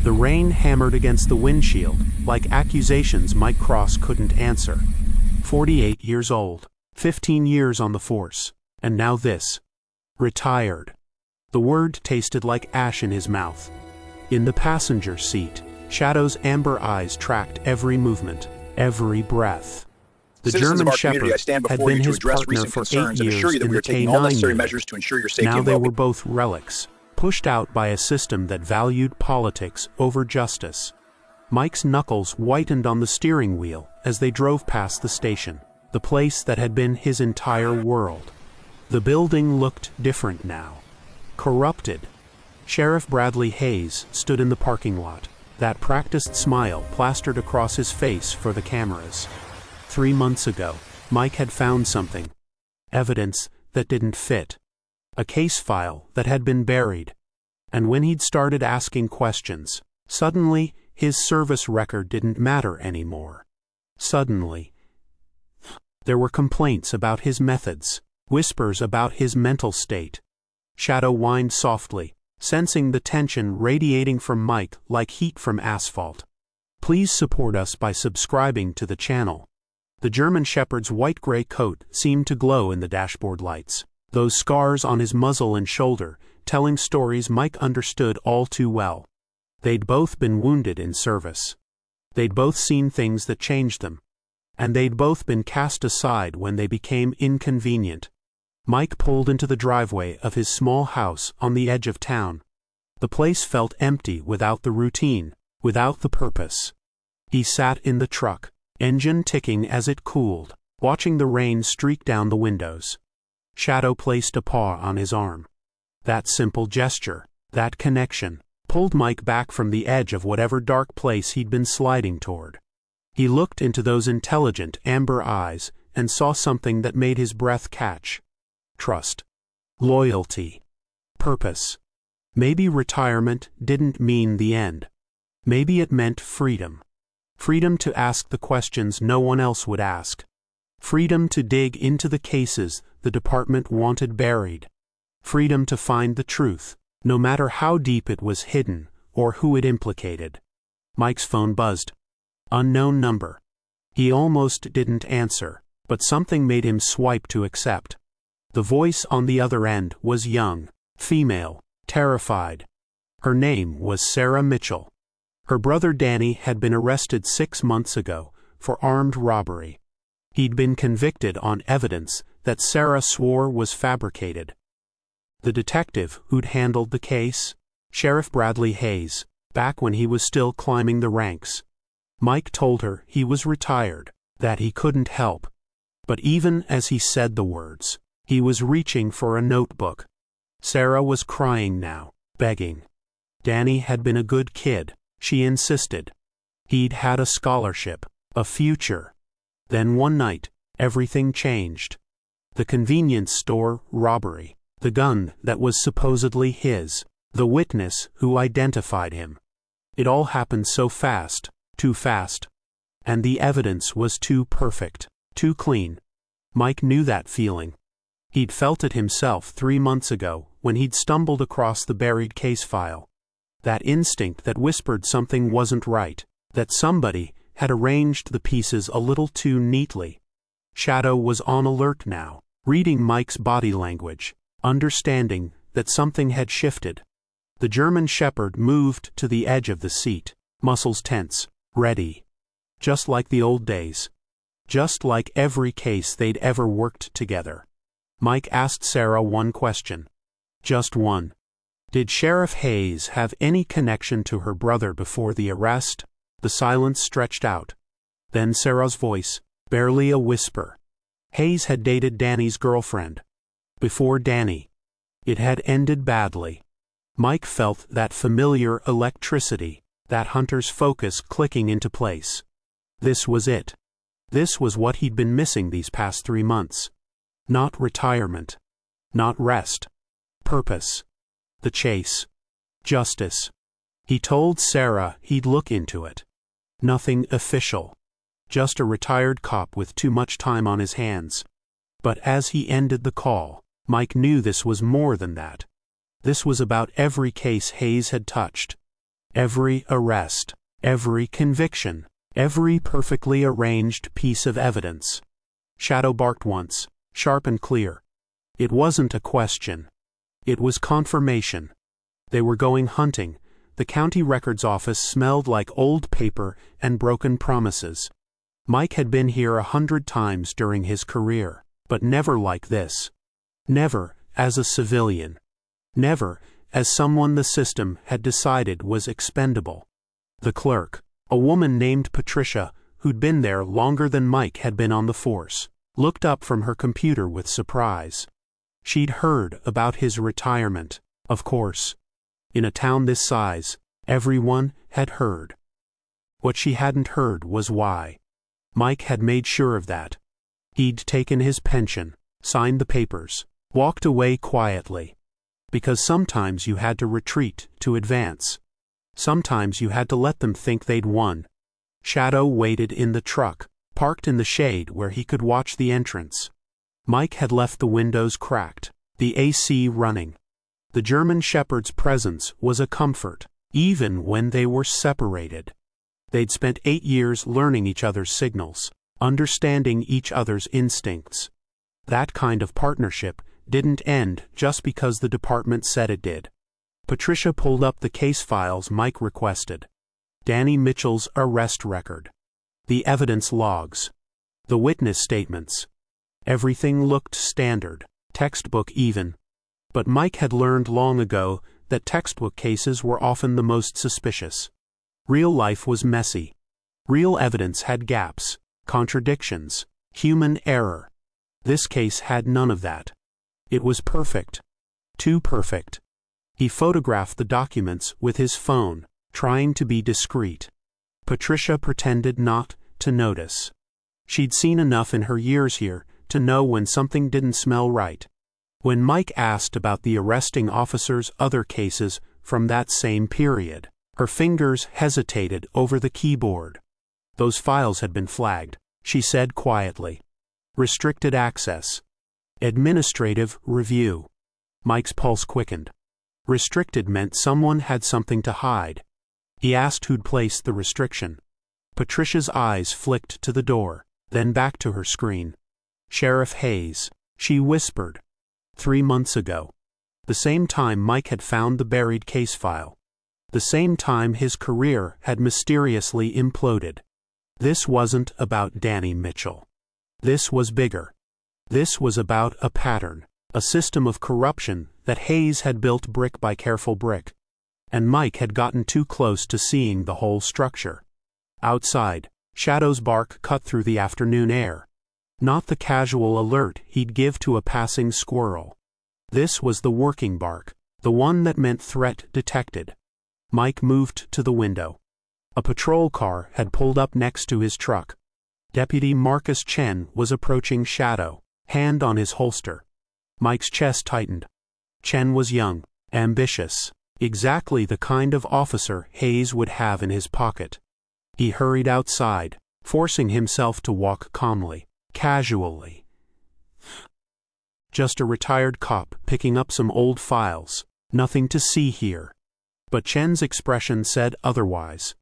The rain hammered against the windshield, like accusations Mike Cross couldn't answer. 48 years old, 15 years on the force, and now this. Retired. The word tasted like ash in his mouth. In the passenger seat, Shadow's amber eyes tracked every movement, every breath. The German Shepherd had been his partner for 8 years in the K9 unit. Now they were both relics, pushed out by a system that valued politics over justice. Mike's knuckles whitened on the steering wheel as they drove past the station, the place that had been his entire world. The building looked different now. Corrupted. Sheriff Bradley Hayes stood in the parking lot, that practiced smile plastered across his face for the cameras. 3 months ago, Mike had found something. Evidence that didn't fit. A case file that had been buried. And when he'd started asking questions, suddenly his service record didn't matter anymore. Suddenly, there were complaints about his methods, whispers about his mental state. Shadow whined softly, sensing the tension radiating from Mike like heat from asphalt. Please support us by subscribing to the channel. The German Shepherd's white-gray coat seemed to glow in the dashboard lights, those scars on his muzzle and shoulder telling stories Mike understood all too well. They'd both been wounded in service. They'd both seen things that changed them. And they'd both been cast aside when they became inconvenient. Mike pulled into the driveway of his small house on the edge of town. The place felt empty without the routine, without the purpose. He sat in the truck, engine ticking as it cooled, watching the rain streak down the windows. Shadow placed a paw on his arm. That simple gesture, that connection, pulled Mike back from the edge of whatever dark place he'd been sliding toward. He looked into those intelligent amber eyes and saw something that made his breath catch. Trust. Loyalty. Purpose. Maybe retirement didn't mean the end. Maybe it meant freedom. Freedom to ask the questions no one else would ask. Freedom to dig into the cases the department wanted buried. Freedom to find the truth, no matter how deep it was hidden or who it implicated. Mike's phone buzzed. Unknown number. He almost didn't answer, but something made him swipe to accept. The voice on the other end was young, female, terrified. Her name was Sarah Mitchell. Her brother Danny had been arrested 6 months ago for armed robbery. He'd been convicted on evidence that Sarah swore was fabricated. The detective who'd handled the case? Sheriff Bradley Hayes, back when he was still climbing the ranks. Mike told her he was retired, that he couldn't help. But even as he said the words, he was reaching for a notebook. Sarah was crying now, begging. Danny had been a good kid, she insisted. He'd had a scholarship, a future. Then one night, everything changed. The convenience store robbery, the gun that was supposedly his, the witness who identified him. It all happened so fast, too fast. And the evidence was too perfect, too clean. Mike knew that feeling. He'd felt it himself 3 months ago when he'd stumbled across the buried case file. That instinct that whispered something wasn't right, that somebody had arranged the pieces a little too neatly. Shadow was on alert now, reading Mike's body language, understanding that something had shifted. The German Shepherd moved to the edge of the seat, muscles tense, ready. Just like the old days. Just like every case they'd ever worked together. Mike asked Sarah one question. Just one. Did Sheriff Hayes have any connection to her brother before the arrest? The silence stretched out. Then Sarah's voice, barely a whisper. Hayes had dated Danny's girlfriend. Before Danny. It had ended badly. Mike felt that familiar electricity, that hunter's focus clicking into place. This was it. This was what he'd been missing these past 3 months. Not retirement. Not rest. Purpose. The chase. Justice. He told Sarah he'd look into it. Nothing official. Just a retired cop with too much time on his hands. But as he ended the call, Mike knew this was more than that. This was about every case Hayes had touched. Every arrest, every conviction, every perfectly arranged piece of evidence. Shadow barked once, sharp and clear. It wasn't a question. It was confirmation. They were going hunting. The county records office smelled like old paper and broken promises. Mike had been here 100 times during his career, but never like this. Never as a civilian. Never as someone the system had decided was expendable. The clerk, a woman named Patricia, who'd been there longer than Mike had been on the force, looked up from her computer with surprise. She'd heard about his retirement, of course. In a town this size, everyone had heard. What she hadn't heard was why. Mike had made sure of that. He'd taken his pension, signed the papers, walked away quietly. Because sometimes you had to retreat to advance. Sometimes you had to let them think they'd won. Shadow waited in the truck, parked in the shade where he could watch the entrance. Mike had left the windows cracked, the AC running. The German Shepherd's presence was a comfort, even when they were separated. They'd spent 8 years learning each other's signals, understanding each other's instincts. That kind of partnership didn't end just because the department said it did. Patricia pulled up the case files Mike requested. Danny Mitchell's arrest record. The evidence logs. The witness statements. Everything looked standard, textbook even. But Mike had learned long ago that textbook cases were often the most suspicious. Real life was messy. Real evidence had gaps, contradictions, human error. This case had none of that. It was perfect. Too perfect. He photographed the documents with his phone, trying to be discreet. Patricia pretended not to notice. She'd seen enough in her years here to know when something didn't smell right. When Mike asked about the arresting officer's other cases from that same period, her fingers hesitated over the keyboard. Those files had been flagged, she said quietly. Restricted access. Administrative review. Mike's pulse quickened. Restricted meant someone had something to hide. He asked who'd placed the restriction. Patricia's eyes flicked to the door, then back to her screen. Sheriff Hayes, she whispered. 3 months ago. The same time Mike had found the buried case file. The same time his career had mysteriously imploded. This wasn't about Danny Mitchell. This was bigger. This was about a pattern, a system of corruption that Hayes had built brick by careful brick. And Mike had gotten too close to seeing the whole structure. Outside, Shadow's bark cut through the afternoon air. Not the casual alert he'd give to a passing squirrel. This was the working bark, the one that meant threat detected. Mike moved to the window. A patrol car had pulled up next to his truck. Deputy Marcus Chen was approaching Shadow, hand on his holster. Mike's chest tightened. Chen was young, ambitious, exactly the kind of officer Hayes would have in his pocket. He hurried outside, forcing himself to walk calmly, casually. Just a retired cop picking up some old files, nothing to see here. But Chen's expression said otherwise.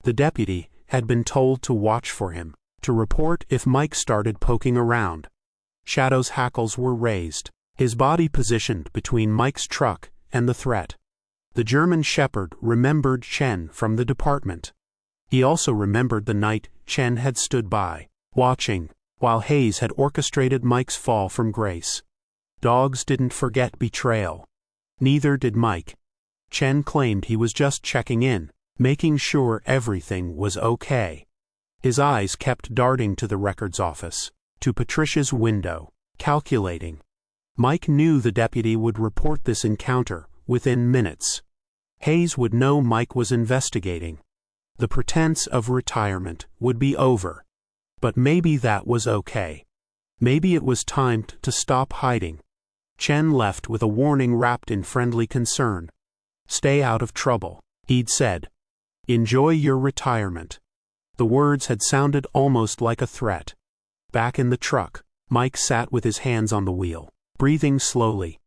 The deputy had been told to watch for him, to report if Mike started poking around. Shadow's hackles were raised, his body positioned between Mike's truck and the threat. The German Shepherd remembered Chen from the department. He also remembered the night Chen had stood by, watching, while Hayes had orchestrated Mike's fall from grace. Dogs didn't forget betrayal. Neither did Mike. Chen claimed he was just checking in, making sure everything was okay. His eyes kept darting to the records office, to Patricia's window, calculating. Mike knew the deputy would report this encounter within minutes. Hayes would know Mike was investigating. The pretense of retirement would be over. But maybe that was okay. Maybe it was time to stop hiding. Chen left with a warning wrapped in friendly concern. Stay out of trouble, he'd said. Enjoy your retirement. The words had sounded almost like a threat. Back in the truck, Mike sat with his hands on the wheel, breathing slowly.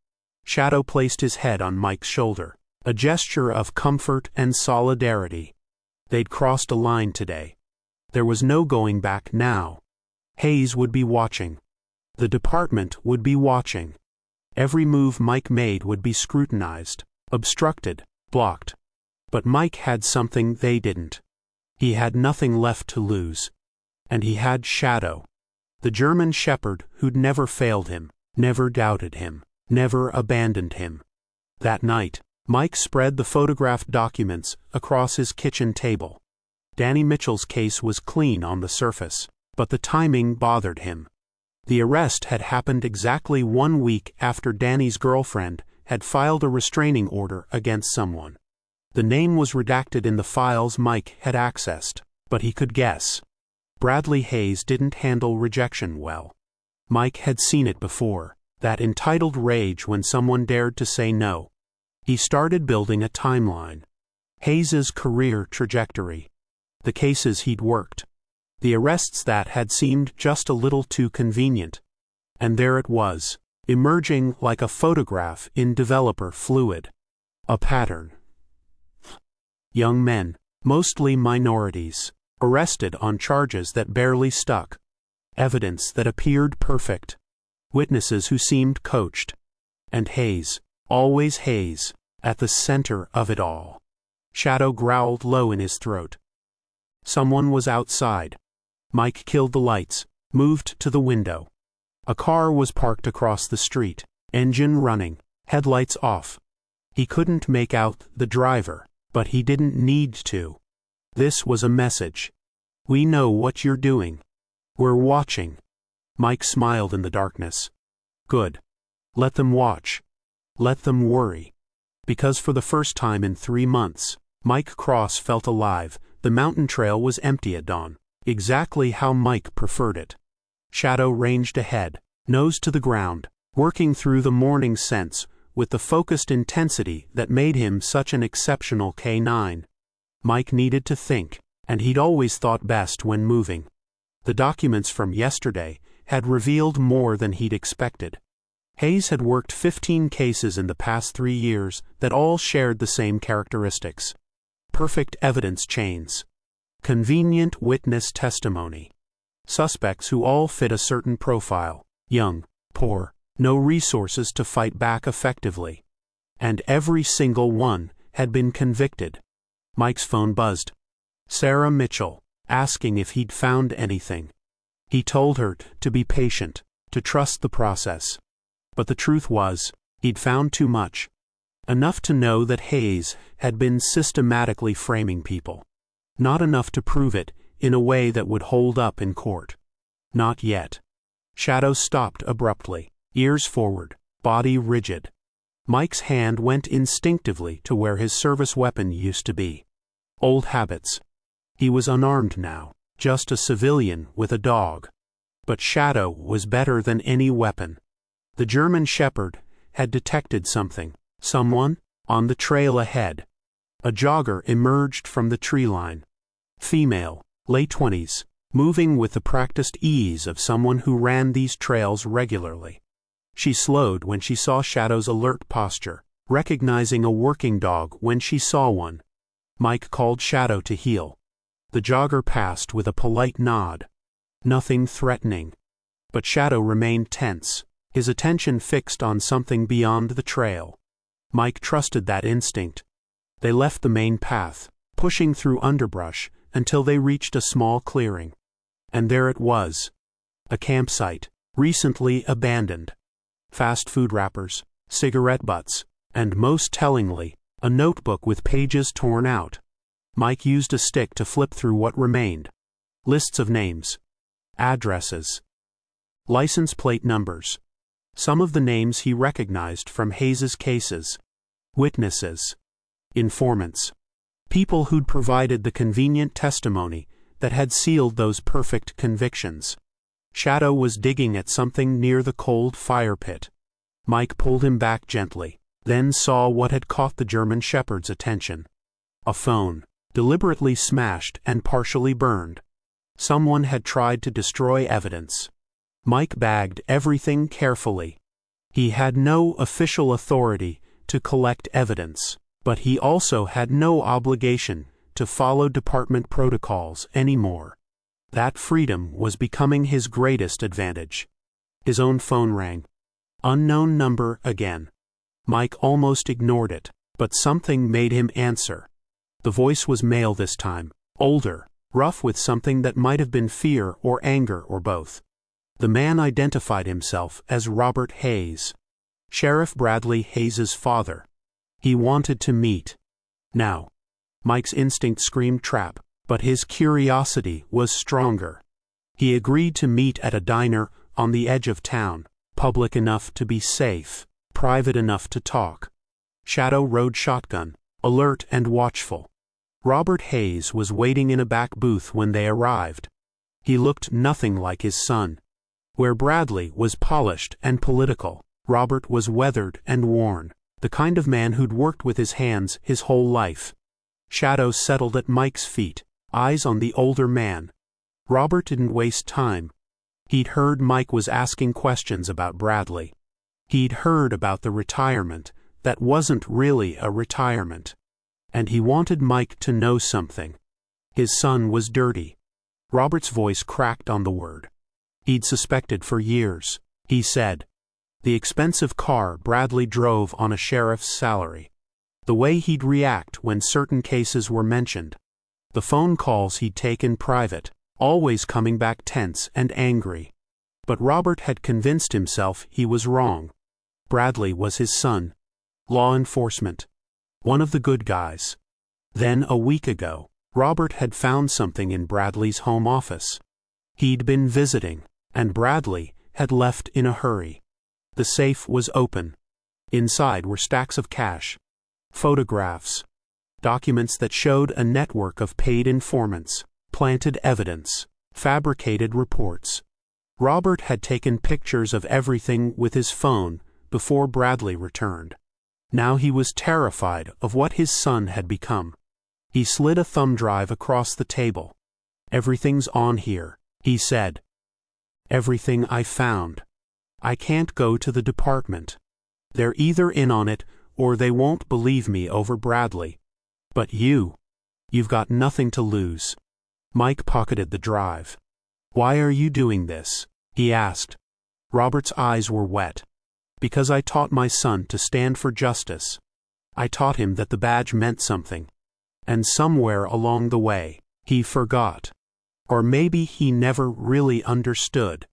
Shadow placed his head on Mike's shoulder, A gesture of comfort and solidarity. They'd crossed a line today. There was no going back now. Hayes would be watching. The department would be watching. Every move Mike made would be scrutinized, obstructed, blocked. But Mike had something they didn't. He had nothing left to lose. And he had Shadow. The German shepherd who'd never failed him, never doubted him, never abandoned him. That night, Mike spread the photographed documents across his kitchen table. Danny Mitchell's case was clean on the surface, but the timing bothered him. The arrest had happened exactly 1 week after Danny's girlfriend had filed a restraining order against someone. The name was redacted in the files Mike had accessed, but he could guess. Bradley Hayes didn't handle rejection well. Mike had seen it before, that entitled rage when someone dared to say no. He started building a timeline. Hayes's career trajectory. The cases he'd worked. The arrests that had seemed just a little too convenient. And there it was, emerging like a photograph in developer fluid. A pattern. Young men, mostly minorities, arrested on charges that barely stuck. Evidence that appeared perfect. Witnesses who seemed coached. And Hayes, always Hayes, at the center of it all. Shadow growled low in his throat. Someone was outside. Mike killed the lights, moved to the window. A car was parked across the street, engine running, headlights off. He couldn't make out the driver, but he didn't need to. This was a message. We know what you're doing. We're watching. Mike smiled in the darkness. Good. Let them watch. Let them worry. Because for the first time in 3 months, Mike Cross felt alive. The mountain trail was empty at dawn. Exactly how Mike preferred it. Shadow ranged ahead, nose to the ground, working through the morning scents with the focused intensity that made him such an exceptional K9. Mike needed to think, and he'd always thought best when moving. The documents from yesterday had revealed more than he'd expected. Hayes had worked 15 cases in the past 3 years that all shared the same characteristics. Perfect evidence chains. Convenient witness testimony. Suspects who all fit a certain profile. Young, poor, no resources to fight back effectively. And every single one had been convicted. Mike's phone buzzed. Sarah Mitchell, asking if he'd found anything. He told her to be patient, to trust the process. But the truth was, he'd found too much. Enough to know that Hayes had been systematically framing people. Not enough to prove it in a way that would hold up in court. Not yet. Shadow stopped abruptly, ears forward, body rigid. Mike's hand went instinctively to where his service weapon used to be. Old habits. He was unarmed now, just a civilian with a dog. But Shadow was better than any weapon. The German shepherd had detected something, someone, on the trail ahead. A jogger emerged from the tree line. Female, late 20s, moving with the practiced ease of someone who ran these trails regularly. She slowed when she saw Shadow's alert posture, recognizing a working dog when she saw one. Mike called Shadow to heel. The jogger passed with a polite nod. Nothing threatening. But Shadow remained tense, his attention fixed on something beyond the trail. Mike trusted that instinct. They left the main path, pushing through underbrush until they reached a small clearing. And there it was. A campsite, recently abandoned. Fast food wrappers, cigarette butts, and most tellingly, a notebook with pages torn out. Mike used a stick to flip through what remained. Lists of names. Addresses. License plate numbers. Some of the names he recognized from Hayes's cases. Witnesses. Informants. People who'd provided the convenient testimony that had sealed those perfect convictions. Shadow was digging at something near the cold fire pit. Mike pulled him back gently, then saw what had caught the German shepherd's attention. A phone, deliberately smashed and partially burned. Someone had tried to destroy evidence. Mike bagged everything carefully. He had no official authority to collect evidence, But he also had no obligation to follow department protocols anymore. That freedom was becoming his greatest advantage. His own phone rang. Unknown number again. Mike almost ignored it, but something made him answer. The voice was male this time, older, rough with something that might have been fear or anger or both. The man identified himself as Robert Hayes, Sheriff Bradley Hayes's father. He wanted to meet. Now. Mike's instinct screamed trap, but his curiosity was stronger. He agreed to meet at a diner on the edge of town, public enough to be safe, private enough to talk. Shadow rode shotgun, alert and watchful. Robert Hayes was waiting in a back booth when they arrived. He looked nothing like his son. Where Bradley was polished and political, Robert was weathered and worn, the kind of man who'd worked with his hands his whole life. Shadow settled at Mike's feet, eyes on the older man. Robert didn't waste time. He'd heard Mike was asking questions about Bradley. He'd heard about the retirement that wasn't really a retirement. And he wanted Mike to know something. His son was dirty. Robert's voice cracked on the word. He'd suspected for years, he said. The expensive car Bradley drove on a sheriff's salary. The way he'd react when certain cases were mentioned. The phone calls he'd take in private, always coming back tense and angry. But Robert had convinced himself he was wrong. Bradley was his son. Law enforcement. One of the good guys. Then a week ago, Robert had found something in Bradley's home office. He'd been visiting, and Bradley had left in a hurry. The safe was open. Inside were stacks of cash. Photographs. Documents that showed a network of paid informants, planted evidence, fabricated reports. Robert had taken pictures of everything with his phone before Bradley returned. Now he was terrified of what his son had become. He slid a thumb drive across the table. Everything's on here, he said. Everything I found. I can't go to the department. They're either in on it or they won't believe me over Bradley. But you've got nothing to lose. Mike pocketed the drive. Why are you doing this? He asked. Robert's eyes were wet. Because I taught my son to stand for justice. I taught him that the badge meant something. And somewhere along the way, he forgot. Or maybe he never really understood.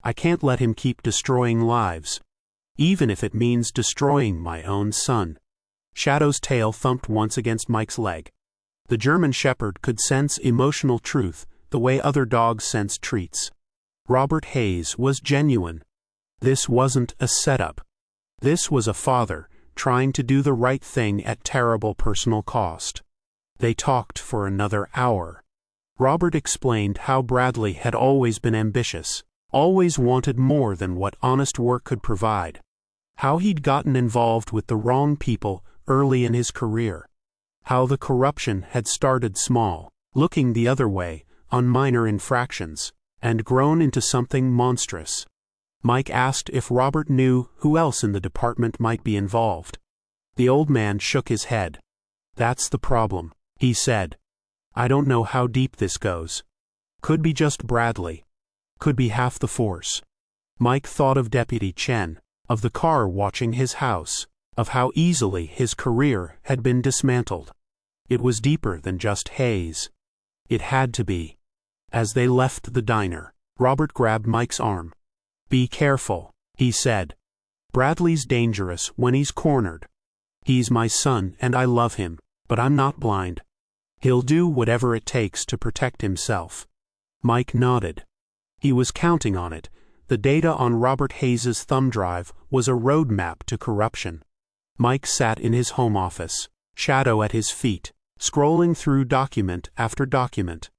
I can't let him keep destroying lives. Even if it means destroying my own son. Shadow's tail thumped once against Mike's leg. The German Shepherd could sense emotional truth the way other dogs sense treats. Robert Hayes was genuine. This wasn't a setup. This was a father trying to do the right thing at terrible personal cost. They talked for another hour. Robert explained how Bradley had always been ambitious, always wanted more than what honest work could provide. How he'd gotten involved with the wrong people early in his career. How the corruption had started small, looking the other way, on minor infractions, and grown into something monstrous. Mike asked if Robert knew who else in the department might be involved. The old man shook his head. That's the problem, he said. I don't know how deep this goes. Could be just Bradley. Could be half the force. Mike thought of Deputy Chen, of the car watching his house, of how easily his career had been dismantled. It was deeper than just Hayes. It had to be. As they left the diner, Robert grabbed Mike's arm. Be careful, he said. Bradley's dangerous when he's cornered. He's my son and I love him, but I'm not blind. He'll do whatever it takes to protect himself. Mike nodded. He was counting on it. The data on Robert Hayes's thumb drive was a roadmap to corruption. Mike sat in his home office, Shadow at his feet, scrolling through document after document.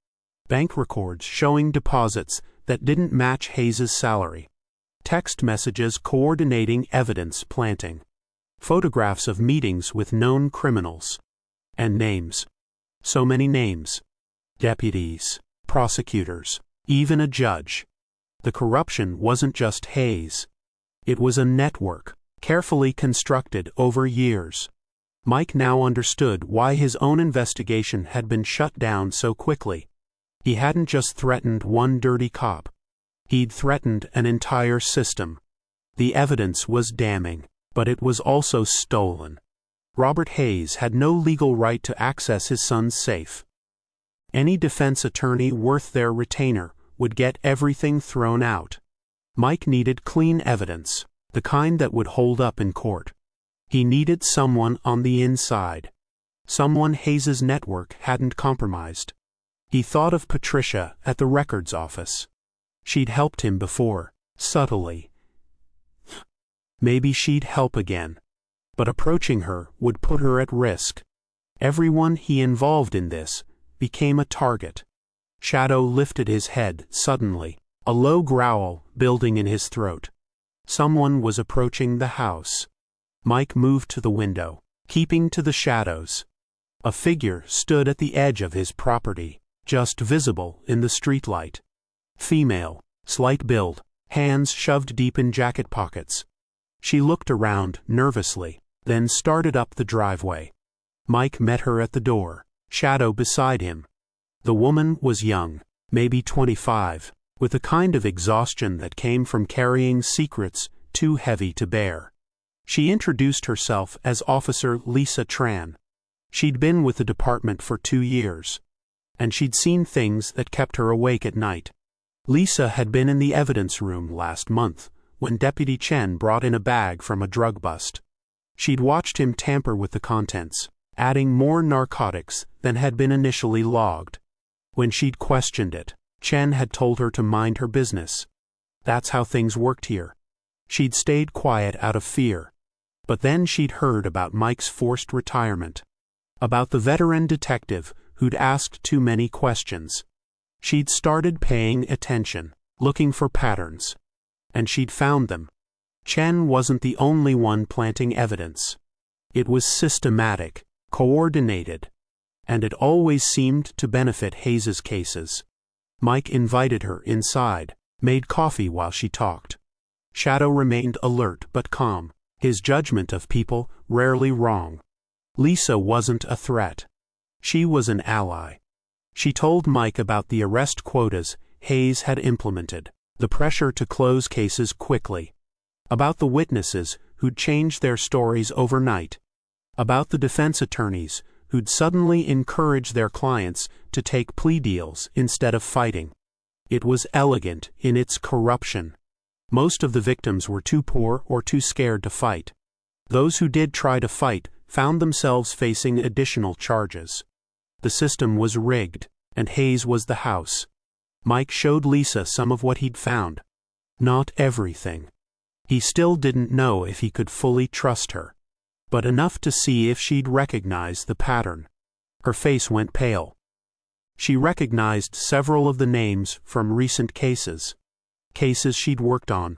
Bank records showing deposits that didn't match Hayes's salary. Text messages coordinating evidence planting. Photographs of meetings with known criminals. And names. So many names. Deputies, prosecutors, even a judge. The corruption wasn't just Hayes. It was a network, carefully constructed over years. Mike now understood why his own investigation had been shut down so quickly. He hadn't just threatened one dirty cop. He'd threatened an entire system. The evidence was damning, but it was also stolen. Robert Hayes had no legal right to access his son's safe. Any defense attorney worth their retainer would get everything thrown out. Mike needed clean evidence, the kind that would hold up in court. He needed someone on the inside. Someone Hayes's network hadn't compromised. He thought of Patricia at the records office. She'd helped him before, subtly. Maybe she'd help again. But approaching her would put her at risk. Everyone he involved in this became a target. Shadow lifted his head suddenly, a low growl building in his throat. Someone was approaching the house. Mike moved to the window, keeping to the shadows. A figure stood at the edge of his property, just visible in the streetlight. Female, slight build, hands shoved deep in jacket pockets. She looked around nervously, then started up the driveway. Mike met her at the door, Shadow beside him. The woman was young, maybe 25, with a kind of exhaustion that came from carrying secrets too heavy to bear. She introduced herself as Officer Lisa Tran. She'd been with the department for 2 years, and she'd seen things that kept her awake at night. Lisa had been in the evidence room last month when Deputy Chen brought in a bag from a drug bust. She'd watched him tamper with the contents, adding more narcotics than had been initially logged. When she'd questioned it, Chen had told her to mind her business. That's how things worked here. She'd stayed quiet out of fear. But then she'd heard about Mike's forced retirement, about the veteran detective who'd asked too many questions. She'd started paying attention, looking for patterns. And she'd found them. Chen wasn't the only one planting evidence. It was systematic, coordinated, and it always seemed to benefit Hayes's cases. Mike invited her inside, made coffee while she talked. Shadow remained alert but calm, his judgment of people rarely wrong. Lisa wasn't a threat. She was an ally. She told Mike about the arrest quotas Hayes had implemented, the pressure to close cases quickly, about the witnesses who'd changed their stories overnight, about the defense attorneys who'd suddenly encourage their clients to take plea deals instead of fighting. It was elegant in its corruption. Most of the victims were too poor or too scared to fight. Those who did try to fight found themselves facing additional charges. The system was rigged, and Hayes was the house. Mike showed Lisa some of what he'd found. Not everything. He still didn't know if he could fully trust her, but enough to see if she'd recognize the pattern. Her face went pale. She recognized several of the names from recent cases. Cases she'd worked on.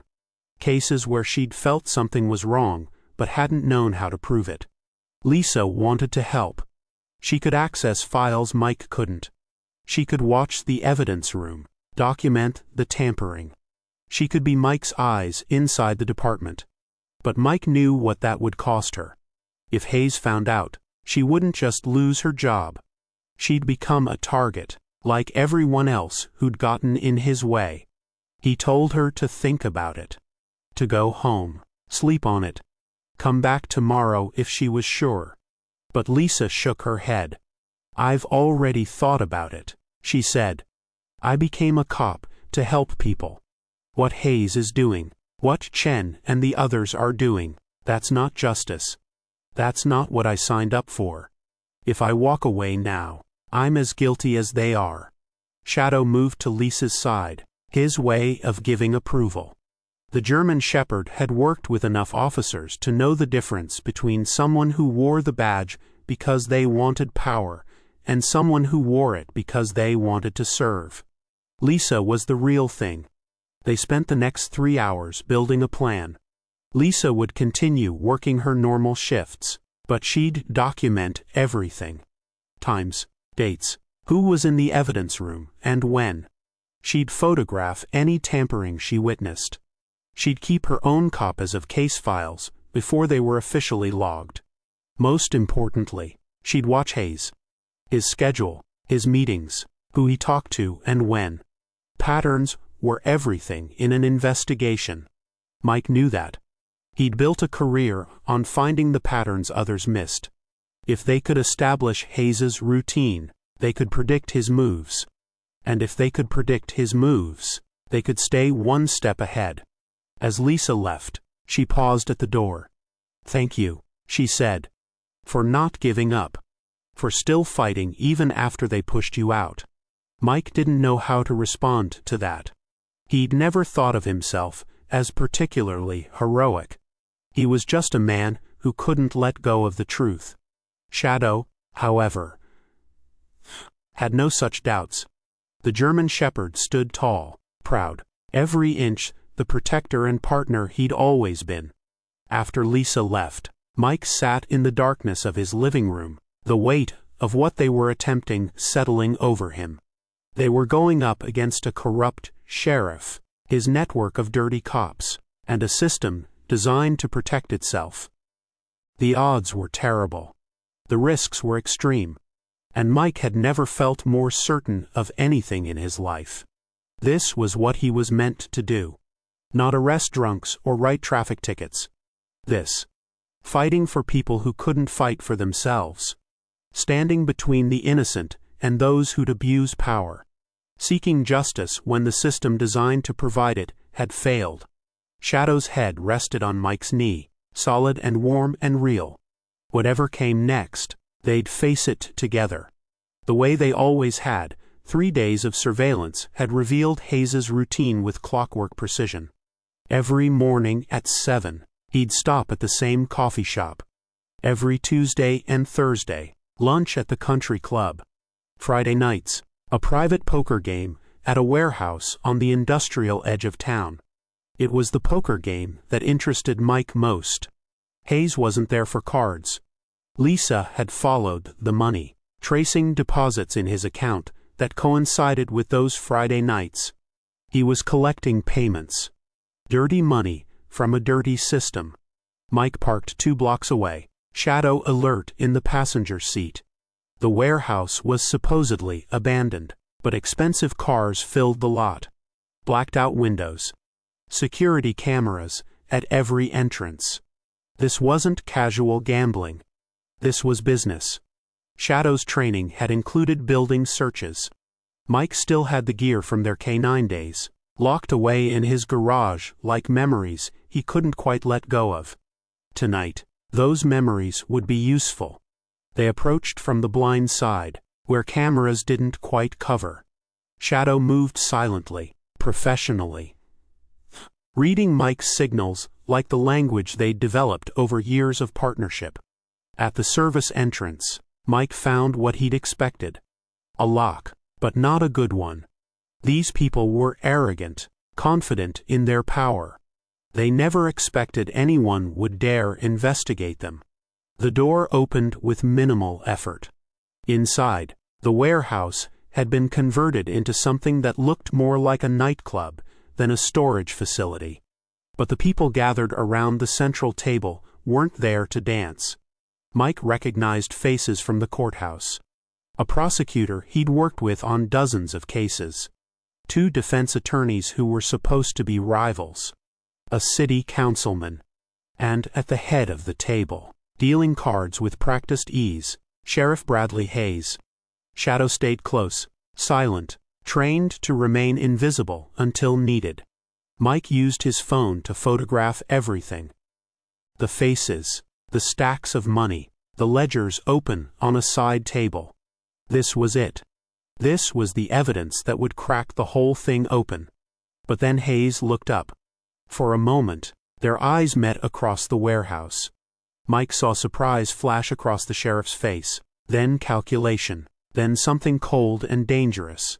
Cases where she'd felt something was wrong, but hadn't known how to prove it. Lisa wanted to help. She could access files Mike couldn't. She could watch the evidence room, document the tampering. She could be Mike's eyes inside the department. But Mike knew what that would cost her. If Hayes found out, she wouldn't just lose her job. She'd become a target, like everyone else who'd gotten in his way. He told her to think about it. To go home, sleep on it. Come back tomorrow if she was sure. But Lisa shook her head. "I've already thought about it," she said. "I became a cop to help people. What Hayes is doing, what Chen and the others are doing, that's not justice. That's not what I signed up for. If I walk away now, I'm as guilty as they are." Shadow moved to Lisa's side, his way of giving approval. The German Shepherd had worked with enough officers to know the difference between someone who wore the badge because they wanted power and someone who wore it because they wanted to serve. Lisa was the real thing. They spent the next 3 hours building a plan. Lisa would continue working her normal shifts, but she'd document everything. Times, dates, who was in the evidence room, and when. She'd photograph any tampering she witnessed. She'd keep her own copies of case files before they were officially logged. Most importantly, she'd watch Hayes. His schedule, his meetings, who he talked to and when. Patterns were everything in an investigation. Mike knew that. He'd built a career on finding the patterns others missed. If they could establish Hayes's routine, they could predict his moves. And if they could predict his moves, they could stay one step ahead. As Lisa left, she paused at the door. "Thank you," she said, "for not giving up, for still fighting even after they pushed you out." Mike didn't know how to respond to that. He'd never thought of himself as particularly heroic. He was just a man who couldn't let go of the truth. Shadow, however, had no such doubts. The German shepherd stood tall, proud, every inch the protector and partner he'd always been. After Lisa left, Mike sat in the darkness of his living room, the weight of what they were attempting settling over him. They were going up against a corrupt sheriff, his network of dirty cops, and a system designed to protect itself. The odds were terrible. The risks were extreme. And Mike had never felt more certain of anything in his life. This was what he was meant to do. Not arrest drunks or write traffic tickets. This. Fighting for people who couldn't fight for themselves. Standing between the innocent and those who'd abuse power. Seeking justice when the system designed to provide it had failed. Shadow's head rested on Mike's knee, solid and warm and real. Whatever came next, they'd face it together. The way they always had, 3 days of surveillance had revealed Hayes's routine with clockwork precision. Every morning at 7, he'd stop at the same coffee shop. Every Tuesday and Thursday, lunch at the country club. Friday nights, a private poker game at a warehouse on the industrial edge of town. It was the poker game that interested Mike most. Hayes wasn't there for cards. Lisa had followed the money, tracing deposits in his account that coincided with those Friday nights. He was collecting payments. Dirty money from a dirty system. Mike parked 2 blocks away, Shadow alert in the passenger seat. The warehouse was supposedly abandoned, but expensive cars filled the lot. Blacked-out windows. Security cameras at every entrance. This wasn't casual gambling. This was business. Shadow's training had included building searches. Mike still had the gear from their K9 days, locked away in his garage like memories he couldn't quite let go of. Tonight, those memories would be useful. They approached from the blind side, where cameras didn't quite cover. Shadow moved silently, professionally, reading Mike's signals like the language they'd developed over years of partnership. At the service entrance, Mike found what he'd expected. A lock, but not a good one. These people were arrogant, confident in their power. They never expected anyone would dare investigate them. The door opened with minimal effort. Inside, the warehouse had been converted into something that looked more like a nightclub than a storage facility. But the people gathered around the central table weren't there to dance. Mike recognized faces from the courthouse. A prosecutor he'd worked with on dozens of cases. 2 defense attorneys who were supposed to be rivals. A city councilman. And at the head of the table, dealing cards with practiced ease, Sheriff Bradley Hayes. Shadow stayed close, silent, trained to remain invisible until needed. Mike used his phone to photograph everything. The faces. The stacks of money, the ledgers open on a side table. This was it. This was the evidence that would crack the whole thing open. But then Hayes looked up. For a moment, their eyes met across the warehouse. Mike saw surprise flash across the sheriff's face, then calculation, then something cold and dangerous.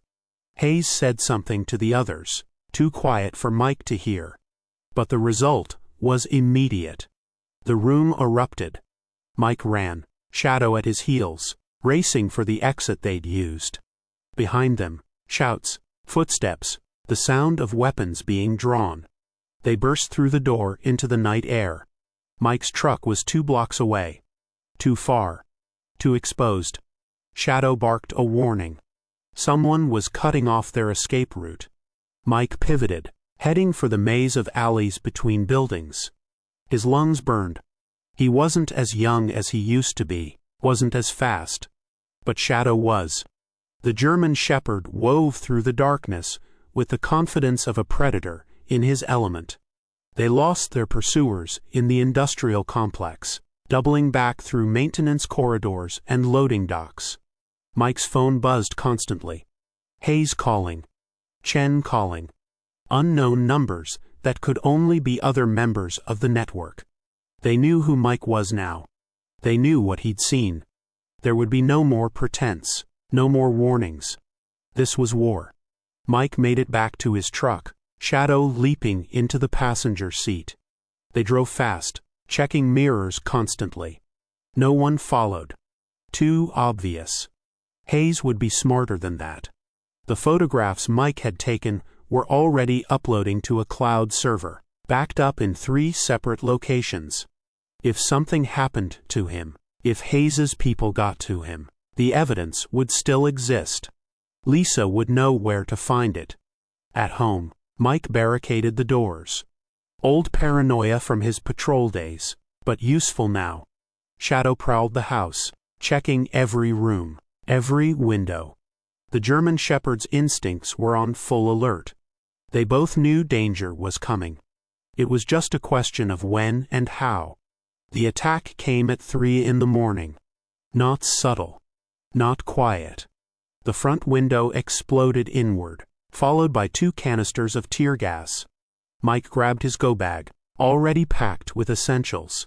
Hayes said something to the others, too quiet for Mike to hear. But the result was immediate. The room erupted. Mike ran, Shadow at his heels, racing for the exit they'd used. Behind them, shouts, footsteps, the sound of weapons being drawn. They burst through the door into the night air. Mike's truck was 2 blocks away. Too far. Too exposed. Shadow barked a warning. Someone was cutting off their escape route. Mike pivoted, heading for the maze of alleys between buildings. His lungs burned. He wasn't as young as he used to be, wasn't as fast. But Shadow was. The German shepherd wove through the darkness with the confidence of a predator in his element. They lost their pursuers in the industrial complex, doubling back through maintenance corridors and loading docks. Mike's phone buzzed constantly. Hayes calling. Chen calling. Unknown numbers that could only be other members of the network. They knew who Mike was now. They knew what he'd seen. There would be no more pretense, no more warnings. This was war. Mike made it back to his truck, Shadow leaping into the passenger seat. They drove fast, checking mirrors constantly. No one followed. Too obvious. Hayes would be smarter than that. The photographs Mike had taken were already uploading to a cloud server, backed up in 3 separate locations. If something happened to him, if Hayes's people got to him, the evidence would still exist. Lisa would know where to find it. At home, Mike barricaded the doors. Old paranoia from his patrol days, but useful now. Shadow prowled the house, checking every room, every window. The German shepherd's instincts were on full alert. They both knew danger was coming. It was just a question of when and how. The attack came at 3 in the morning. Not subtle. Not quiet. The front window exploded inward, followed by 2 canisters of tear gas. Mike grabbed his go-bag, already packed with essentials.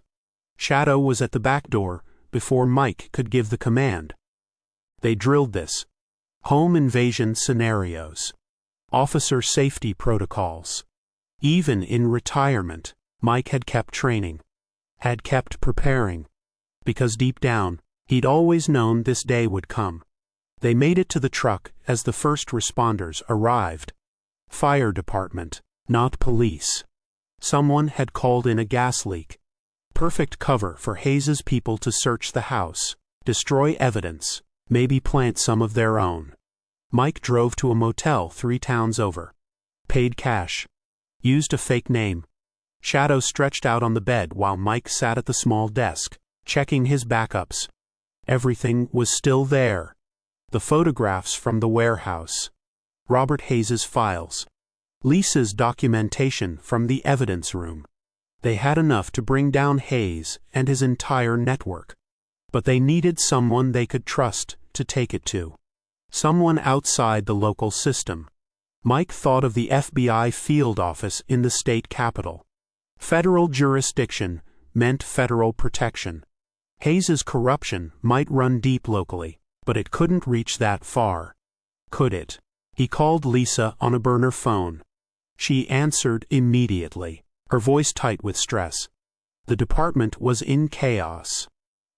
Shadow was at the back door before Mike could give the command. They drilled this. Home invasion scenarios. Officer safety protocols. Even in retirement, Mike had kept training. Had kept preparing. Because deep down, he'd always known this day would come. They made it to the truck as the first responders arrived. Fire department, not police. Someone had called in a gas leak. Perfect cover for Hayes's people to search the house, destroy evidence, maybe plant some of their own. Mike drove to a motel 3 towns over. Paid cash. Used a fake name. Shadow stretched out on the bed while Mike sat at the small desk, checking his backups. Everything was still there. The photographs from the warehouse. Robert Hayes's files. Lisa's documentation from the evidence room. They had enough to bring down Hayes and his entire network. But they needed someone they could trust to take it to. Someone outside the local system. Mike thought of the FBI field office in the state capital. Federal jurisdiction meant federal protection. Hayes's corruption might run deep locally, but it couldn't reach that far. Could it? He called Lisa on a burner phone. She answered immediately, her voice tight with stress. The department was in chaos.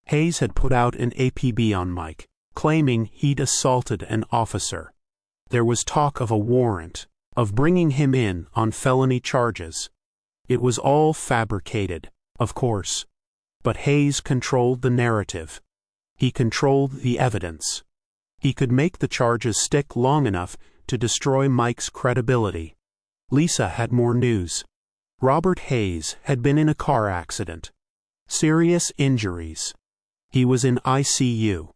Hayes had put out an APB on Mike, claiming he'd assaulted an officer. There was talk of a warrant, of bringing him in on felony charges. It was all fabricated, of course. But Hayes controlled the narrative. He controlled the evidence. He could make the charges stick long enough to destroy Mike's credibility. Lisa had more news. Robert Hayes had been in a car accident. Serious injuries. He was in ICU.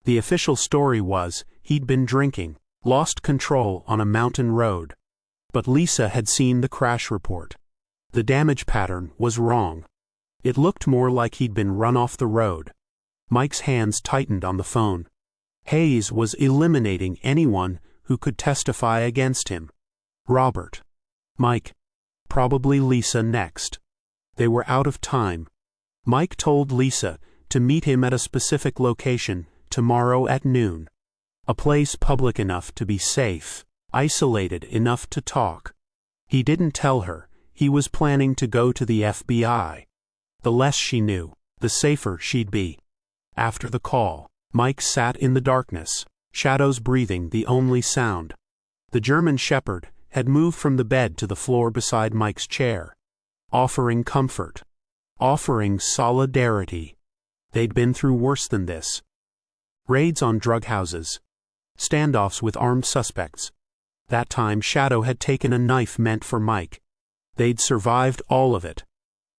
The official story was he'd been drinking, lost control on a mountain road. But Lisa had seen the crash report. The damage pattern was wrong. It looked more like he'd been run off the road. Mike's hands tightened on the phone. Hayes was eliminating anyone who could testify against him. Robert. Mike. Probably Lisa next. They were out of time. Mike told Lisa to meet him at a specific location tomorrow at noon. A place public enough to be safe, isolated enough to talk. He didn't tell her he was planning to go to the FBI. The less she knew, the safer she'd be. After the call, Mike sat in the darkness, Shadow's breathing the only sound. The German shepherd had moved from the bed to the floor beside Mike's chair, offering comfort, offering solidarity. They'd been through worse than this. Raids on drug houses. Standoffs with armed suspects. That time Shadow had taken a knife meant for Mike. They'd survived all of it.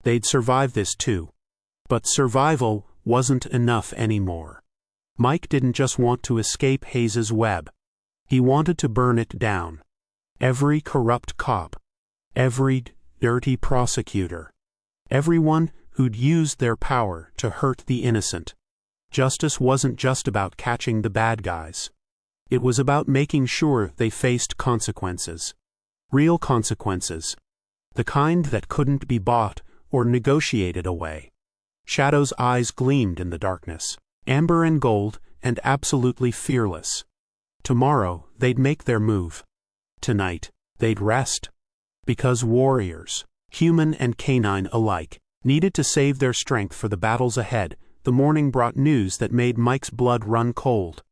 They'd survive this too. But survival wasn't enough anymore. Mike didn't just want to escape Hayes's web. He wanted to burn it down. Every corrupt cop. Every dirty prosecutor. Everyone who'd used their power to hurt the innocent. Justice wasn't just about catching the bad guys. It was about making sure they faced consequences. Real consequences. The kind that couldn't be bought or negotiated away. Shadow's eyes gleamed in the darkness, amber and gold and absolutely fearless. Tomorrow, they'd make their move. Tonight, they'd rest. Because warriors, human and canine alike, needed to save their strength for the battles ahead. The morning brought news that made Mike's blood run cold.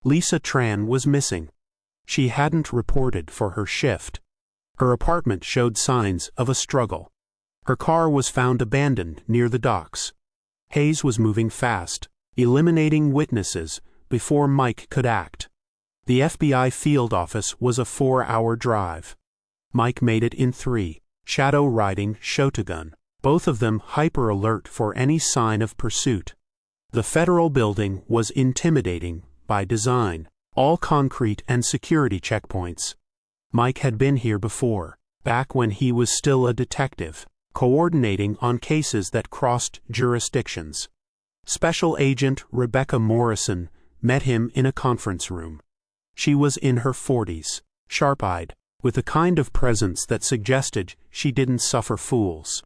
Lisa Tran was missing. She hadn't reported for her shift. Her apartment showed signs of a struggle. Her car was found abandoned near the docks. Hayes was moving fast, eliminating witnesses before Mike could act. The FBI field office was a 4-hour drive. Mike made it in 3, Shadow riding shotgun, both of them hyper-alert for any sign of pursuit. The federal building was intimidating by design, all concrete and security checkpoints. Mike had been here before, back when he was still a detective, coordinating on cases that crossed jurisdictions. Special Agent Rebecca Morrison met him in a conference room. She was in her 40s, sharp-eyed, with a kind of presence that suggested she didn't suffer fools.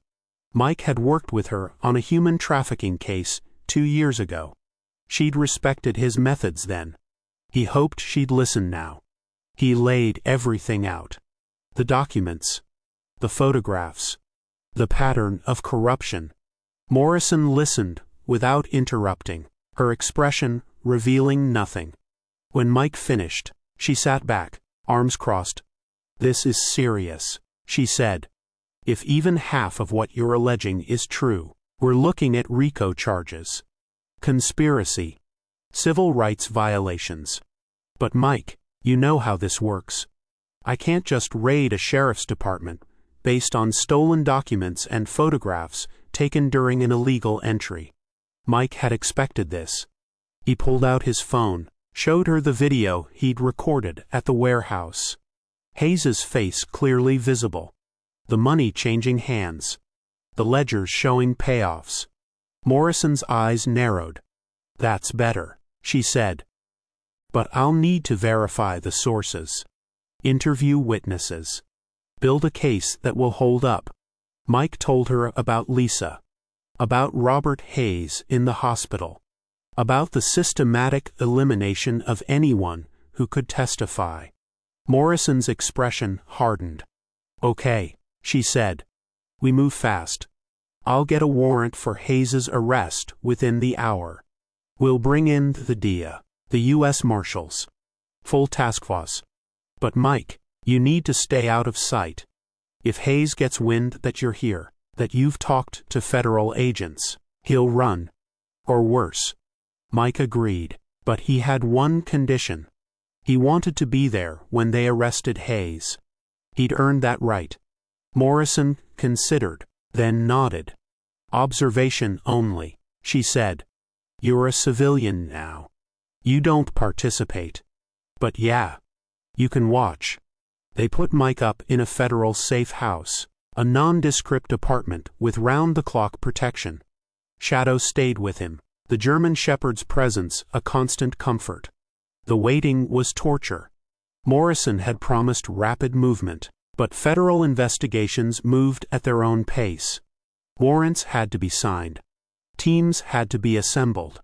Mike had worked with her on a human trafficking case 2 years ago. She'd respected his methods then. He hoped she'd listen now. He laid everything out. The documents. The photographs. The pattern of corruption. Morrison listened without interrupting, her expression revealing nothing. When Mike finished, she sat back, arms crossed. "This is serious," she said. "If even half of what you're alleging is true, we're looking at RICO charges. Conspiracy. Civil rights violations. But Mike, you know how this works. I can't just raid a sheriff's department based on stolen documents and photographs taken during an illegal entry." Mike had expected this. He pulled out his phone, showed her the video he'd recorded at the warehouse. Hayes's face clearly visible. The money changing hands. The ledgers showing payoffs. Morrison's eyes narrowed. "That's better," she said. "But I'll need to verify the sources. Interview witnesses. Build a case that will hold up." Mike told her about Lisa. About Robert Hayes in the hospital. About the systematic elimination of anyone who could testify. Morrison's expression hardened. "Okay," she said. "We move fast. I'll get a warrant for Hayes's arrest within the hour. We'll bring in the DEA, the U.S. Marshals. Full task force. But Mike, you need to stay out of sight. If Hayes gets wind that you're here, that you've talked to federal agents, he'll run. Or worse." Mike agreed, but he had one condition. He wanted to be there when they arrested Hayes. He'd earned that right. Morrison considered, then nodded. "Observation only," she said. "You're a civilian now. You don't participate. But yeah, you can watch." They put Mike up in a federal safe house, a nondescript apartment with round-the-clock protection. Shadow stayed with him, the German shepherd's presence a constant comfort. The waiting was torture. Morrison had promised rapid movement, but federal investigations moved at their own pace. Warrants had to be signed. Teams had to be assembled.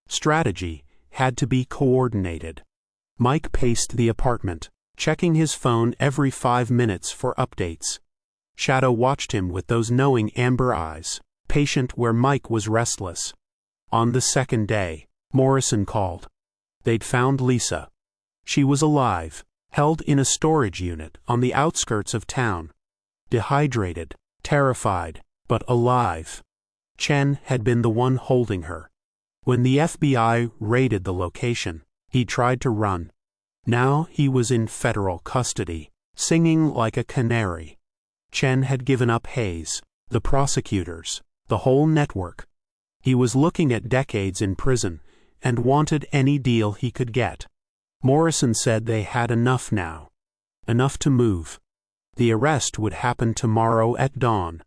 Strategy had to be coordinated. Mike paced the apartment, checking his phone every 5 minutes for updates. Shadow watched him with those knowing amber eyes, patient where Mike was restless. On the second day, Morrison called. They'd found Lisa. She was alive, held in a storage unit on the outskirts of town. Dehydrated, terrified, but alive. Chen had been the one holding her. When the FBI raided the location, he tried to run. Now he was in federal custody, singing like a canary. Chen had given up Hayes, the prosecutors, the whole network. He was looking at decades in prison and wanted any deal he could get. Morrison said they had enough now. Enough to move. The arrest would happen tomorrow at dawn.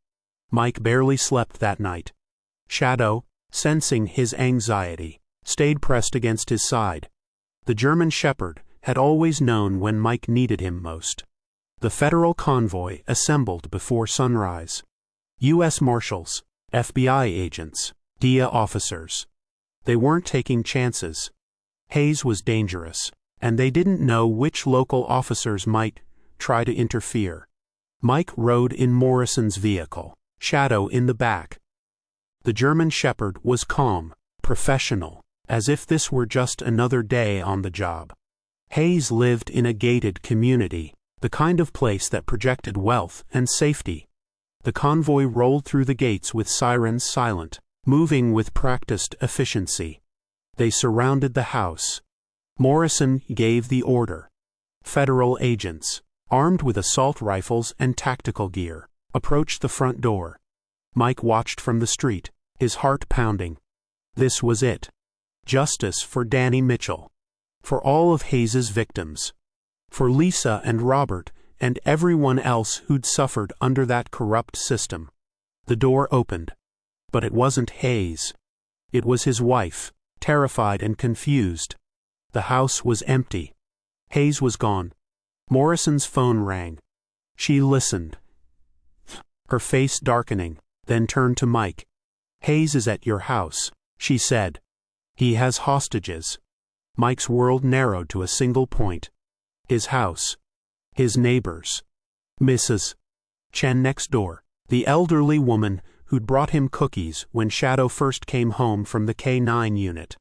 Mike barely slept that night. Shadow, sensing his anxiety, stayed pressed against his side. The German Shepherd had always known when Mike needed him most. The federal convoy assembled before sunrise. U.S. Marshals, FBI agents, DEA officers. They weren't taking chances. Hayes was dangerous, and they didn't know which local officers might try to interfere. Mike rode in Morrison's vehicle, Shadow in the back. The German Shepherd was calm, professional, as if this were just another day on the job. Hayes lived in a gated community, the kind of place that projected wealth and safety. The convoy rolled through the gates with sirens silent, moving with practiced efficiency. They surrounded the house. Morrison gave the order. Federal agents, armed with assault rifles and tactical gear, approached the front door. Mike watched from the street, his heart pounding. This was it. Justice for Danny Mitchell. For all of Hayes's victims. For Lisa and Robert and everyone else who'd suffered under that corrupt system. The door opened. But it wasn't Hayes. It was his wife, terrified and confused. The house was empty. Hayes was gone. Morrison's phone rang. She listened, her face darkening, then turned to Mike. "Hayes is at your house," she said. "He has hostages." Mike's world narrowed to a single point. His house. His neighbors. Mrs. Chen next door, the elderly woman who'd brought him cookies when Shadow first came home from the K-9 unit.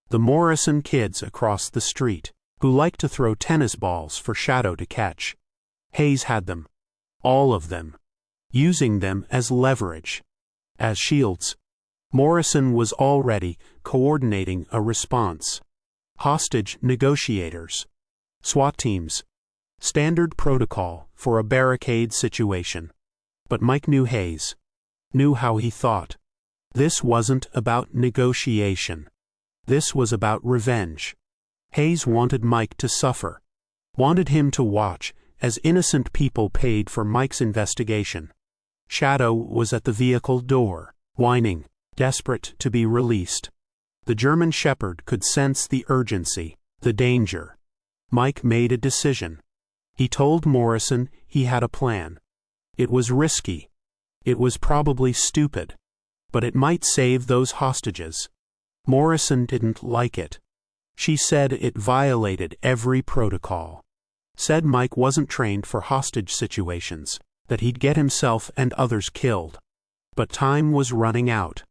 The Morrison kids across the street, who liked to throw tennis balls for Shadow to catch. Hayes had them. All of them. Using them as leverage. As shields. Morrison was already coordinating a response. Hostage negotiators. SWAT teams. Standard protocol for a barricade situation. But Mike knew Hayes. Knew how he thought. This wasn't about negotiation. This was about revenge. Hayes wanted Mike to suffer. Wanted him to watch as innocent people paid for Mike's investigation. Shadow was at the vehicle door, whining, desperate to be released. The German Shepherd could sense the urgency, the danger. Mike made a decision. He told Morrison he had a plan. It was risky. It was probably stupid. But it might save those hostages. Morrison didn't like it. She said it violated every protocol. Said Mike wasn't trained for hostage situations, that he'd get himself and others killed. But time was running out.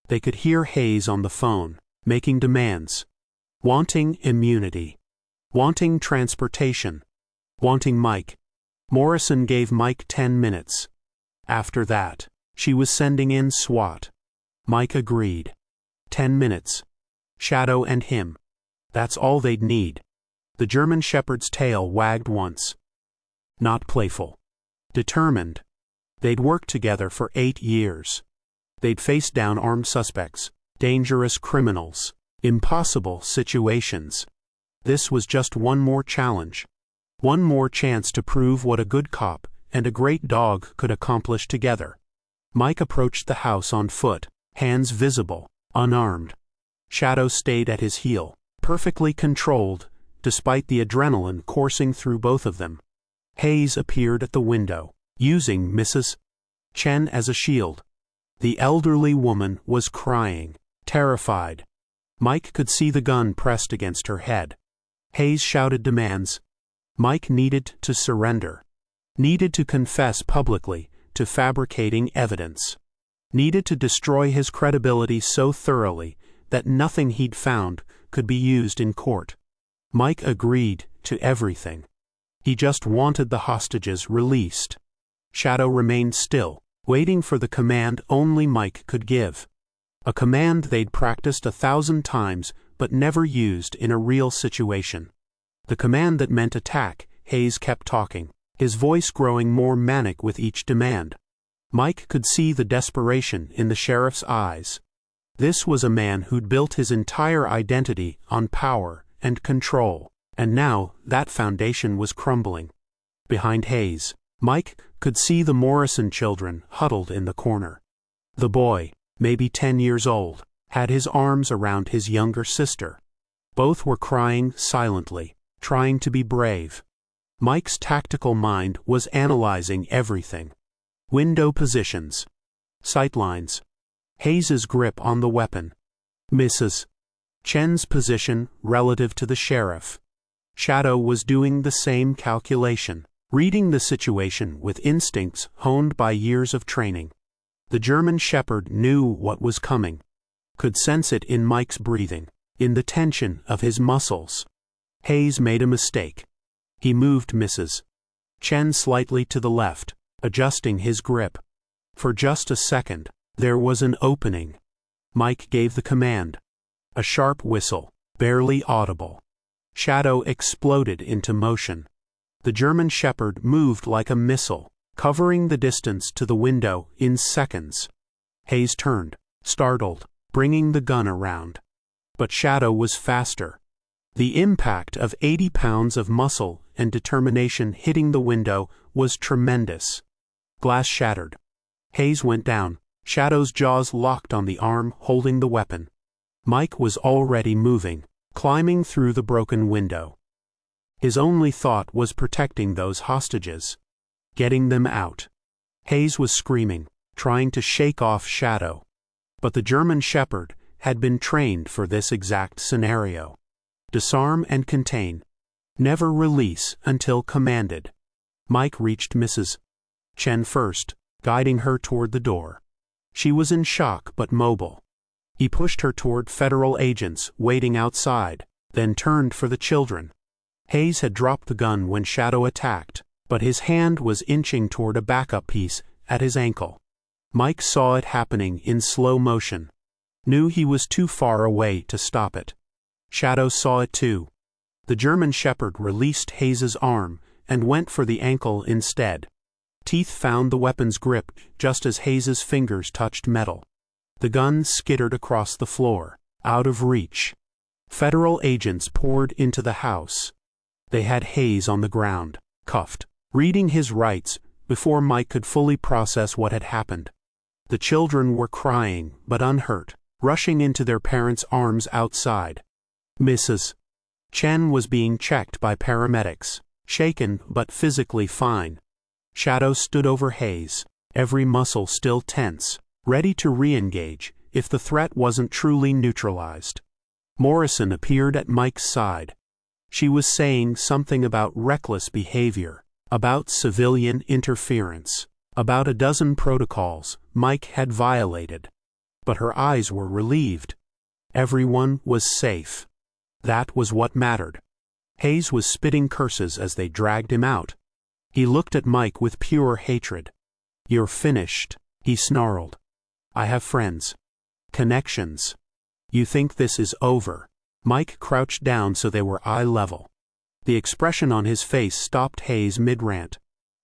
They could hear Hayes on the phone, making demands. Wanting immunity. Wanting transportation. Wanting Mike. Morrison gave Mike 10 minutes. After that, she was sending in SWAT. Mike agreed. 10 minutes. Shadow and him. That's all they'd need. The German Shepherd's tail wagged once. Not playful. Determined. They'd worked together for 8 years. They'd faced down armed suspects, dangerous criminals, impossible situations. This was just one more challenge. One more chance to prove what a good cop and a great dog could accomplish together. Mike approached the house on foot, hands visible, unarmed. Shadow stayed at his heel, perfectly controlled, despite the adrenaline coursing through both of them. Hayes appeared at the window, using Mrs. Chen as a shield. The elderly woman was crying, terrified. Mike could see the gun pressed against her head. Hayes shouted demands. Mike needed to surrender. Needed to confess publicly to fabricating evidence. Needed to destroy his credibility so thoroughly that nothing he'd found could be used in court. Mike agreed to everything. He just wanted the hostages released. Shadow remained still, waiting for the command only Mike could give. A command they'd practiced 1,000 times but never used in a real situation. The command that meant attack. Hayes kept talking, his voice growing more manic with each demand. Mike could see the desperation in the sheriff's eyes. This was a man who'd built his entire identity on power and control, and now that foundation was crumbling. Behind Hayes, Mike could see the Morrison children huddled in the corner. The boy, maybe 10 years old, had his arms around his younger sister. Both were crying silently, trying to be brave. Mike's tactical mind was analyzing everything. Window positions. Sightlines. Hayes's grip on the weapon. Misses. Chen's position relative to the sheriff. Shadow was doing the same calculation, reading the situation with instincts honed by years of training. The German shepherd knew what was coming, could sense it in Mike's breathing, in the tension of his muscles. Hayes made a mistake. He moved Mrs. Chen slightly to the left, adjusting his grip. For just a second, there was an opening. Mike gave the command. A sharp whistle, barely audible. Shadow exploded into motion. The German shepherd moved like a missile, covering the distance to the window in seconds. Hayes turned, startled, bringing the gun around. But Shadow was faster. The impact of 80 pounds of muscle and determination hitting the window was tremendous. Glass shattered. Hayes went down, Shadow's jaws locked on the arm holding the weapon. Mike was already moving, climbing through the broken window. His only thought was protecting those hostages. Getting them out. Hayes was screaming, trying to shake off Shadow. But the German shepherd had been trained for this exact scenario. Disarm and contain. Never release until commanded. Mike reached Mrs. Chen first, guiding her toward the door. She was in shock but mobile. He pushed her toward federal agents waiting outside, then turned for the children. Hayes had dropped the gun when Shadow attacked, but his hand was inching toward a backup piece at his ankle. Mike saw it happening in slow motion. Knew he was too far away to stop it. Shadow saw it too. The German shepherd released Hayes's arm and went for the ankle instead. Teeth found the weapon's grip just as Hayes's fingers touched metal. The gun skittered across the floor, out of reach. Federal agents poured into the house. They had Hayes on the ground, cuffed, reading his rights before Mike could fully process what had happened. The children were crying, but unhurt, rushing into their parents' arms outside. Mrs. Chen was being checked by paramedics, shaken but physically fine. Shadow stood over Hayes, every muscle still tense, ready to re-engage if the threat wasn't truly neutralized. Morrison appeared at Mike's side. She was saying something about reckless behavior, about civilian interference, about a dozen protocols Mike had violated. But her eyes were relieved. Everyone was safe. That was what mattered. Hayes was spitting curses as they dragged him out. He looked at Mike with pure hatred. "You're finished," he snarled. "I have friends. Connections. You think this is over?" Mike crouched down so they were eye level. The expression on his face stopped Hayes mid-rant.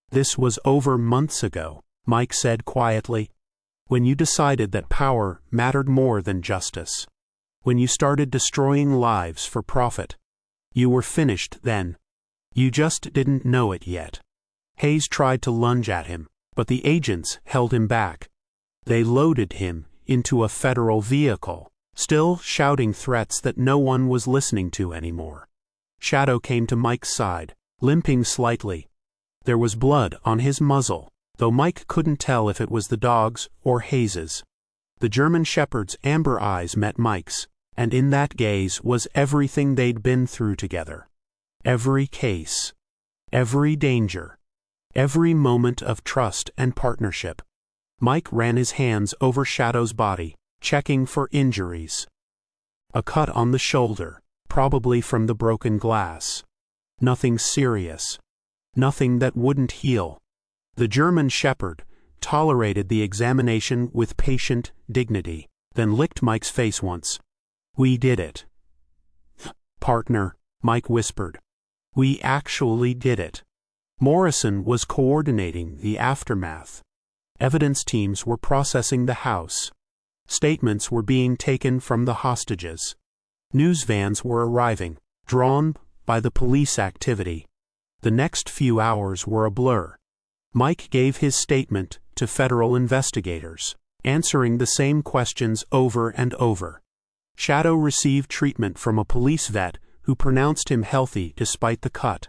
"This was over months ago," Mike said quietly. "When you decided that power mattered more than justice. When you started destroying lives for profit. You were finished then. You just didn't know it yet." Hayes tried to lunge at him, but the agents held him back. They loaded him into a federal vehicle, still shouting threats that no one was listening to anymore. Shadow came to Mike's side, limping slightly. There was blood on his muzzle, though Mike couldn't tell if it was the dog's or Hayes's. The German shepherd's amber eyes met Mike's, and in that gaze was everything they'd been through together. Every case. Every danger. Every moment of trust and partnership. Mike ran his hands over Shadow's body, checking for injuries. A cut on the shoulder, probably from the broken glass. Nothing serious. Nothing that wouldn't heal. The German shepherd tolerated the examination with patient dignity, then licked Mike's face once. "We did it." "Partner," Mike whispered. "We actually did it." Morrison was coordinating the aftermath. Evidence teams were processing the house. Statements were being taken from the hostages. News vans were arriving, drawn by the police activity. The next few hours were a blur. Mike gave his statement to federal investigators, answering the same questions over and over. Shadow received treatment from a police vet who pronounced him healthy despite the cut.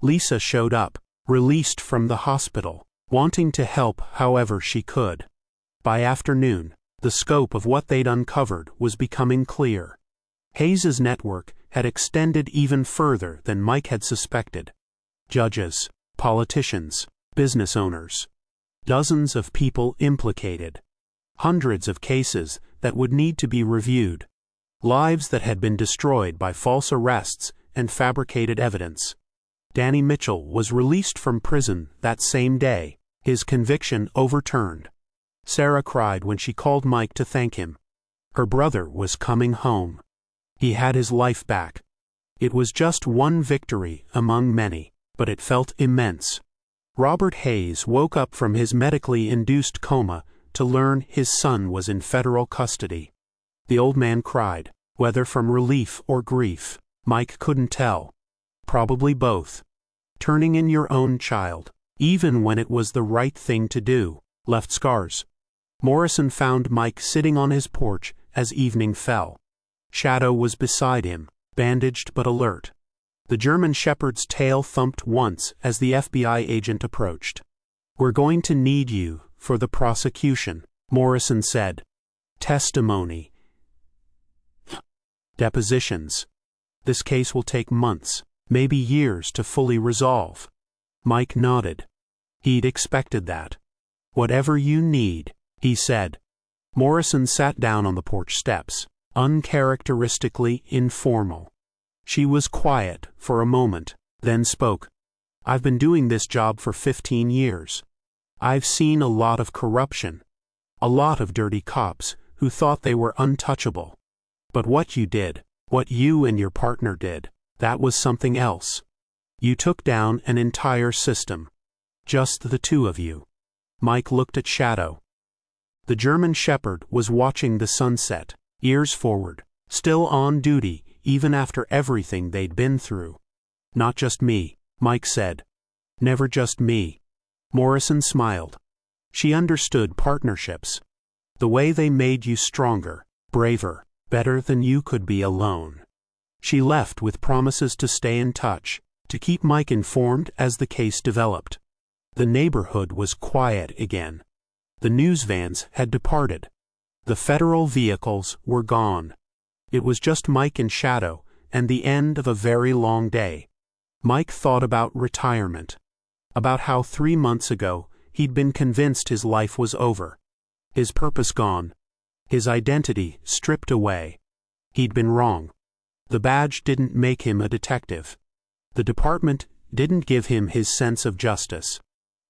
Lisa showed up, released from the hospital, wanting to help however she could. By afternoon, the scope of what they'd uncovered was becoming clear. Hayes's network had extended even further than Mike had suspected. Judges, politicians, business owners. Dozens of people implicated. Hundreds of cases that would need to be reviewed. Lives that had been destroyed by false arrests and fabricated evidence. Danny Mitchell was released from prison that same day, his conviction overturned. Sarah cried when she called Mike to thank him. Her brother was coming home. He had his life back. It was just one victory among many, but it felt immense. Robert Hayes woke up from his medically induced coma to learn his son was in federal custody. The old man cried, whether from relief or grief. Mike couldn't tell. Probably both. Turning in your own child, even when it was the right thing to do, left scars. Morrison found Mike sitting on his porch as evening fell. Shadow was beside him, bandaged but alert. The German shepherd's tail thumped once as the FBI agent approached. "We're going to need you for the prosecution," Morrison said. "Testimony. Depositions. This case will take months, maybe years to fully resolve." Mike nodded. He'd expected that. "Whatever you need," he said. Morrison sat down on the porch steps, uncharacteristically informal. She was quiet for a moment, then spoke. "I've been doing this job for 15 years. I've seen a lot of corruption. A lot of dirty cops who thought they were untouchable. But what you did, what you and your partner did, that was something else. You took down an entire system. Just the two of you." Mike looked at Shadow. The German shepherd was watching the sunset, ears forward, still on duty even after everything they'd been through. "Not just me," Mike said. "Never just me." Morrison smiled. She understood partnerships. The way they made you stronger, braver, better than you could be alone. She left with promises to stay in touch, to keep Mike informed as the case developed. The neighborhood was quiet again. The news vans had departed. The federal vehicles were gone. It was just Mike and Shadow, and the end of a very long day. Mike thought about retirement. About how 3 months ago he'd been convinced his life was over. His purpose gone. His identity stripped away. He'd been wrong. The badge didn't make him a detective. The department didn't give him his sense of justice.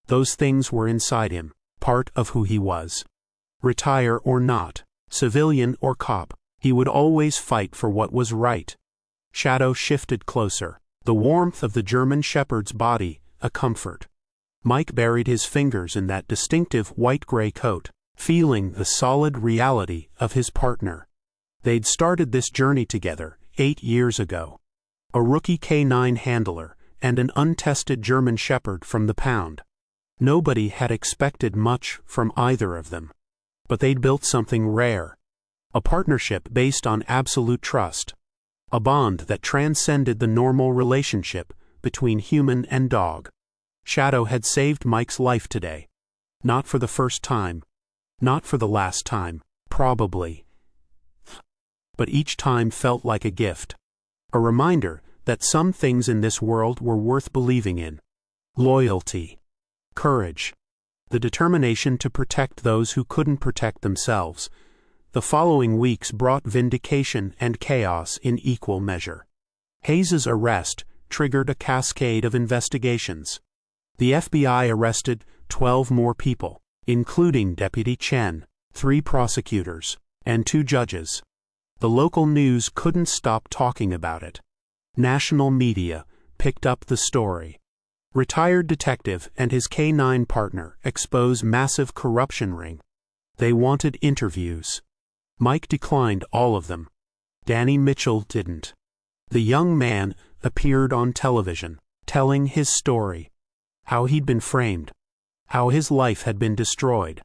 Those things were inside him, part of who he was. Retire or not, civilian or cop, he would always fight for what was right. Shadow shifted closer, the warmth of the German shepherd's body a comfort. Mike buried his fingers in that distinctive white-gray coat, feeling the solid reality of his partner. They'd started this journey together 8 years ago. A rookie K9 handler and an untested German shepherd from the pound. Nobody had expected much from either of them. But they'd built something rare. A partnership based on absolute trust. A bond that transcended the normal relationship between human and dog. Shadow had saved Mike's life today. Not for the first time. Not for the last time, probably. But each time felt like a gift. A reminder that some things in this world were worth believing in. Loyalty. Courage. The determination to protect those who couldn't protect themselves. The following weeks brought vindication and chaos in equal measure. Hayes's arrest triggered a cascade of investigations. The FBI arrested 12 more people, including Deputy Chen, 3 prosecutors, and 2 judges. The local news couldn't stop talking about it. National media picked up the story. Retired detective and his K-9 partner expose massive corruption ring. They wanted interviews. Mike declined all of them. Danny Mitchell didn't. The young man appeared on television, telling his story. How he'd been framed. How his life had been destroyed.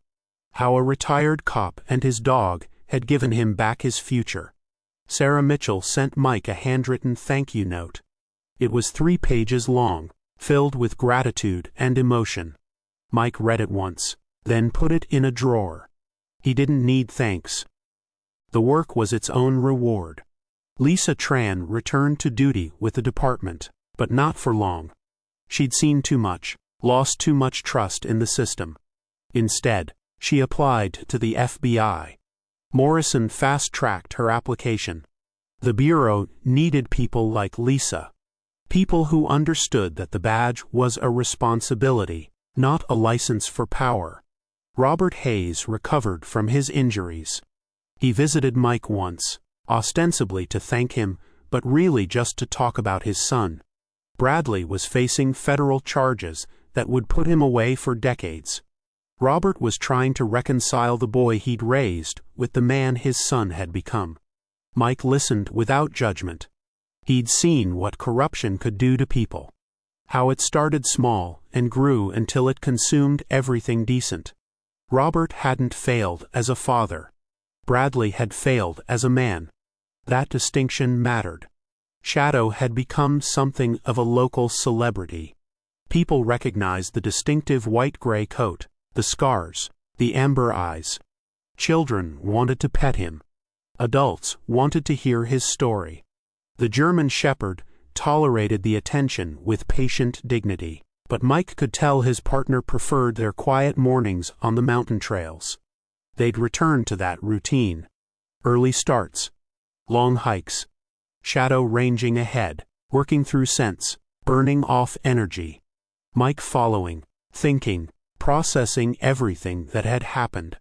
How a retired cop and his dog had given him back his future. Sarah Mitchell sent Mike a handwritten thank you note. It was 3 pages long, filled with gratitude and emotion. Mike read it once, then put it in a drawer. He didn't need thanks. The work was its own reward. Lisa Tran returned to duty with the department, but not for long. She'd seen too much, lost too much trust in the system. Instead, she applied to the FBI. Morrison fast-tracked her application. The Bureau needed people like Lisa. People who understood that the badge was a responsibility, not a license for power. Robert Hayes recovered from his injuries. He visited Mike once, ostensibly to thank him, but really just to talk about his son. Bradley was facing federal charges that would put him away for decades. Robert was trying to reconcile the boy he'd raised with the man his son had become. Mike listened without judgment. He'd seen what corruption could do to people. How it started small and grew until it consumed everything decent. Robert hadn't failed as a father. Bradley had failed as a man. That distinction mattered. Shadow had become something of a local celebrity. People recognized the distinctive white-gray coat, the scars, the amber eyes. Children wanted to pet him. Adults wanted to hear his story. The German Shepherd tolerated the attention with patient dignity, but Mike could tell his partner preferred their quiet mornings on the mountain trails. They'd return to that routine. Early starts. Long hikes. Shadow ranging ahead, working through scents, burning off energy. Mike following, thinking, processing everything that had happened.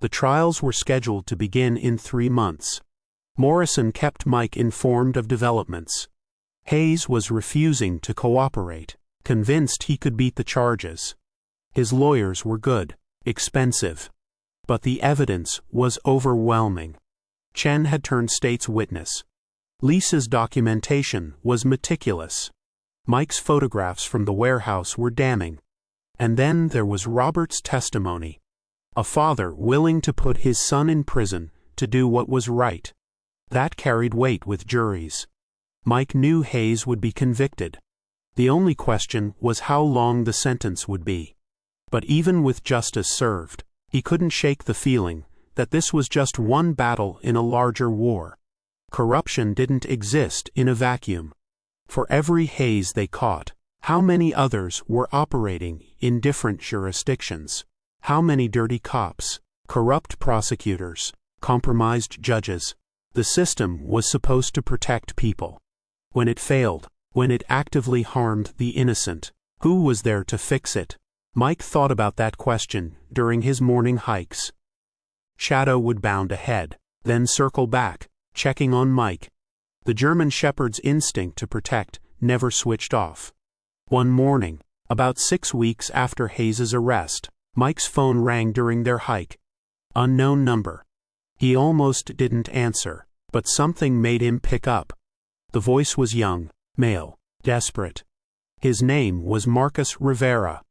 The trials were scheduled to begin in 3 months. Morrison kept Mike informed of developments. Hayes was refusing to cooperate, convinced he could beat the charges. His lawyers were good, expensive. But the evidence was overwhelming. Chen had turned state's witness. Lisa's documentation was meticulous. Mike's photographs from the warehouse were damning. And then there was Robert's testimony. A father willing to put his son in prison to do what was right. That carried weight with juries. Mike knew Hayes would be convicted. The only question was how long the sentence would be. But even with justice served, he couldn't shake the feeling that this was just one battle in a larger war. Corruption didn't exist in a vacuum. For every Hayes they caught, how many others were operating in different jurisdictions? How many dirty cops, corrupt prosecutors, compromised judges? The system was supposed to protect people. When it failed, when it actively harmed the innocent, who was there to fix it? Mike thought about that question during his morning hikes. Shadow would bound ahead, then circle back, checking on Mike. The German Shepherd's instinct to protect never switched off. One morning, about 6 weeks after Hayes's arrest, Mike's phone rang during their hike. Unknown number. He almost didn't answer, but something made him pick up. The voice was young, male, desperate. His name was Marcus Rivera.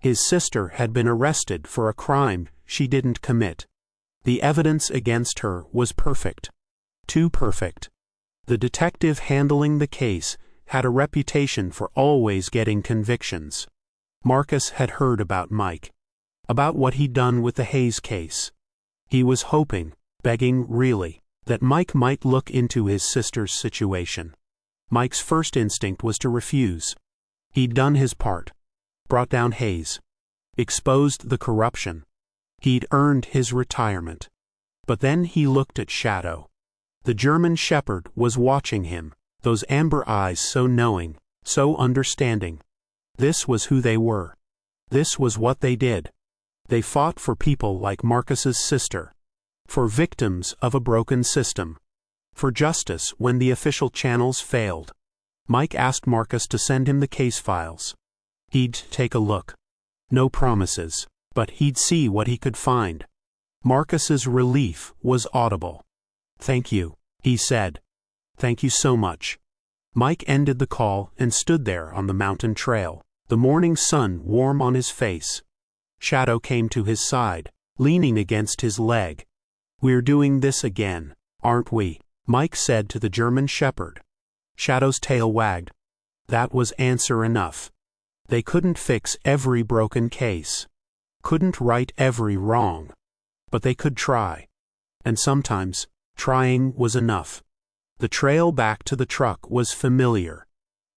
His sister had been arrested for a crime she didn't commit. The evidence against her was perfect. Too perfect. The detective handling the case had a reputation for always getting convictions. Marcus had heard about Mike. About what he'd done with the Hayes case. He was hoping, begging really, that Mike might look into his sister's situation. Mike's first instinct was to refuse. He'd done his part. Brought down Hayes. Exposed the corruption. He'd earned his retirement. But then he looked at Shadow. The German Shepherd was watching him, those amber eyes so knowing, so understanding. This was who they were. This was what they did. They fought for people like Marcus's sister. For victims of a broken system. For justice when the official channels failed. Mike asked Marcus to send him the case files. He'd take a look. No promises, but he'd see what he could find. Marcus's relief was audible. "Thank you," he said. "Thank you so much." Mike ended the call and stood there on the mountain trail, the morning sun warm on his face. Shadow came to his side, leaning against his leg. "We're doing this again, aren't we?" Mike said to the German shepherd. Shadow's tail wagged. That was answer enough. They couldn't fix every broken case. Couldn't right every wrong. But they could try. And sometimes, trying was enough. The trail back to the truck was familiar.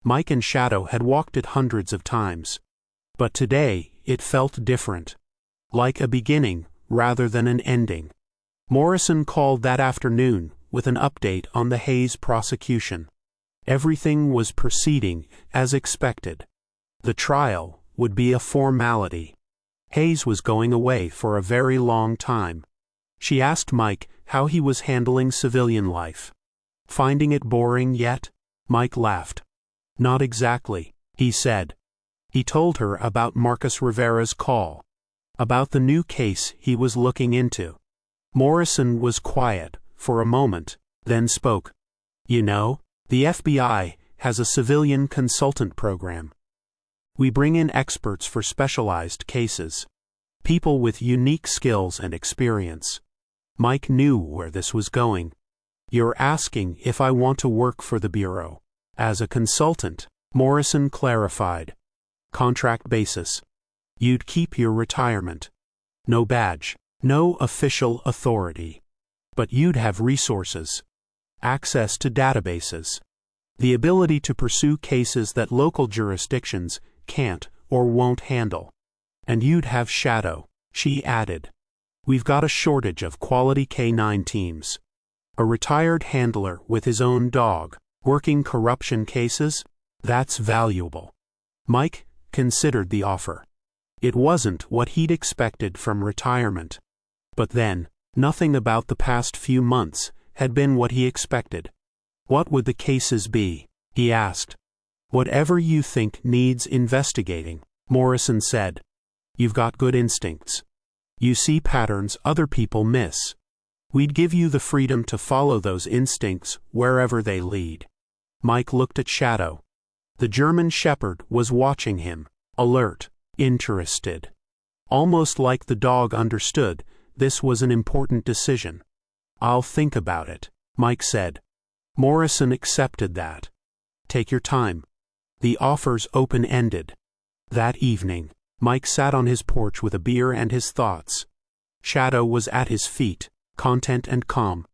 Mike and Shadow had walked it hundreds of times. But today, it felt different. Like a beginning, rather than an ending. Morrison called that afternoon with an update on the Hayes prosecution. Everything was proceeding as expected. The trial would be a formality. Hayes was going away for a very long time. She asked Mike how he was handling civilian life. Finding it boring yet? Mike laughed. Not exactly, he said. He told her about Marcus Rivera's call. About the new case he was looking into. Morrison was quiet for a moment, then spoke. "You know, the FBI has a civilian consultant program. We bring in experts for specialized cases. People with unique skills and experience." Mike knew where this was going. "You're asking if I want to work for the Bureau. As a consultant," Morrison clarified. "Contract basis. You'd keep your retirement. No badge, no official authority. But you'd have resources. Access to databases. The ability to pursue cases that local jurisdictions can't or won't handle. And you'd have Shadow," she added. "We've got a shortage of quality K-9 teams. A retired handler with his own dog, working corruption cases? That's valuable." Mike considered the offer. It wasn't what he'd expected from retirement. But then, nothing about the past few months had been what he expected. "What would the cases be?" he asked. "Whatever you think needs investigating," Morrison said. "You've got good instincts. You see patterns other people miss. We'd give you the freedom to follow those instincts wherever they lead." Mike looked at Shadow. The German shepherd was watching him, alert, interested. Almost like the dog understood this was an important decision. "I'll think about it," Mike said. Morrison accepted that. "Take your time." The offer's open-ended. That evening, Mike sat on his porch with a beer and his thoughts. Shadow was at his feet, content and calm.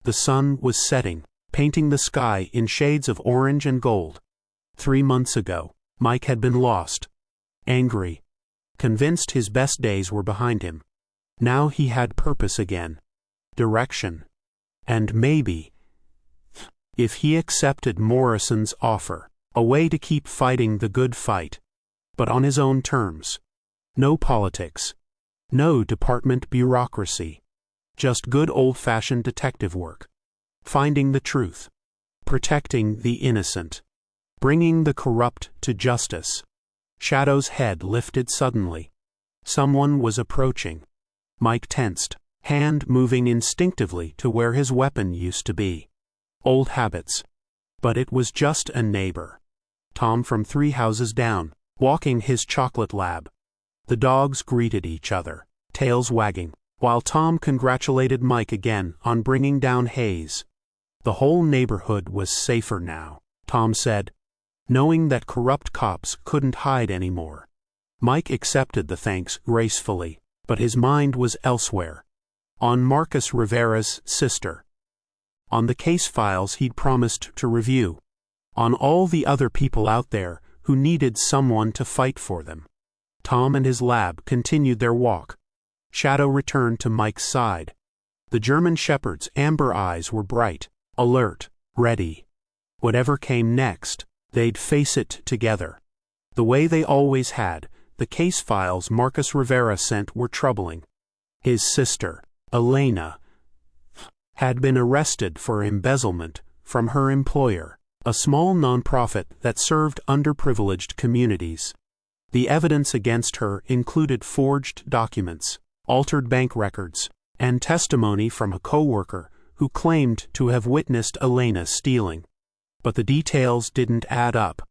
The sun was setting, painting the sky in shades of orange and gold. 3 months ago, Mike had been lost. Angry. Convinced his best days were behind him. Now he had purpose again. Direction. And maybe, if he accepted Morrison's offer, a way to keep fighting the good fight. But on his own terms. No politics. No department bureaucracy. Just good old-fashioned detective work. Finding the truth. Protecting the innocent. Bringing the corrupt to justice. Shadow's head lifted suddenly. Someone was approaching. Mike tensed, hand moving instinctively to where his weapon used to be. Old habits. But it was just a neighbor. Tom from 3 houses down, walking his chocolate lab. The dogs greeted each other, tails wagging, while Tom congratulated Mike again on bringing down Hayes. The whole neighborhood was safer now, Tom said, knowing that corrupt cops couldn't hide anymore. Mike accepted the thanks gracefully, but his mind was elsewhere. On Marcus Rivera's sister. On the case files he'd promised to review. On all the other people out there who needed someone to fight for them. Tom and his lab continued their walk. Shadow returned to Mike's side. The German shepherd's amber eyes were bright, alert, ready. Whatever came next, they'd face it together. The way they always had. The case files Marcus Rivera sent were troubling. His sister, Elena, had been arrested for embezzlement from her employer, a small nonprofit that served underprivileged communities. The evidence against her included forged documents, altered bank records, and testimony from a coworker who claimed to have witnessed Elena stealing. But the details didn't add up.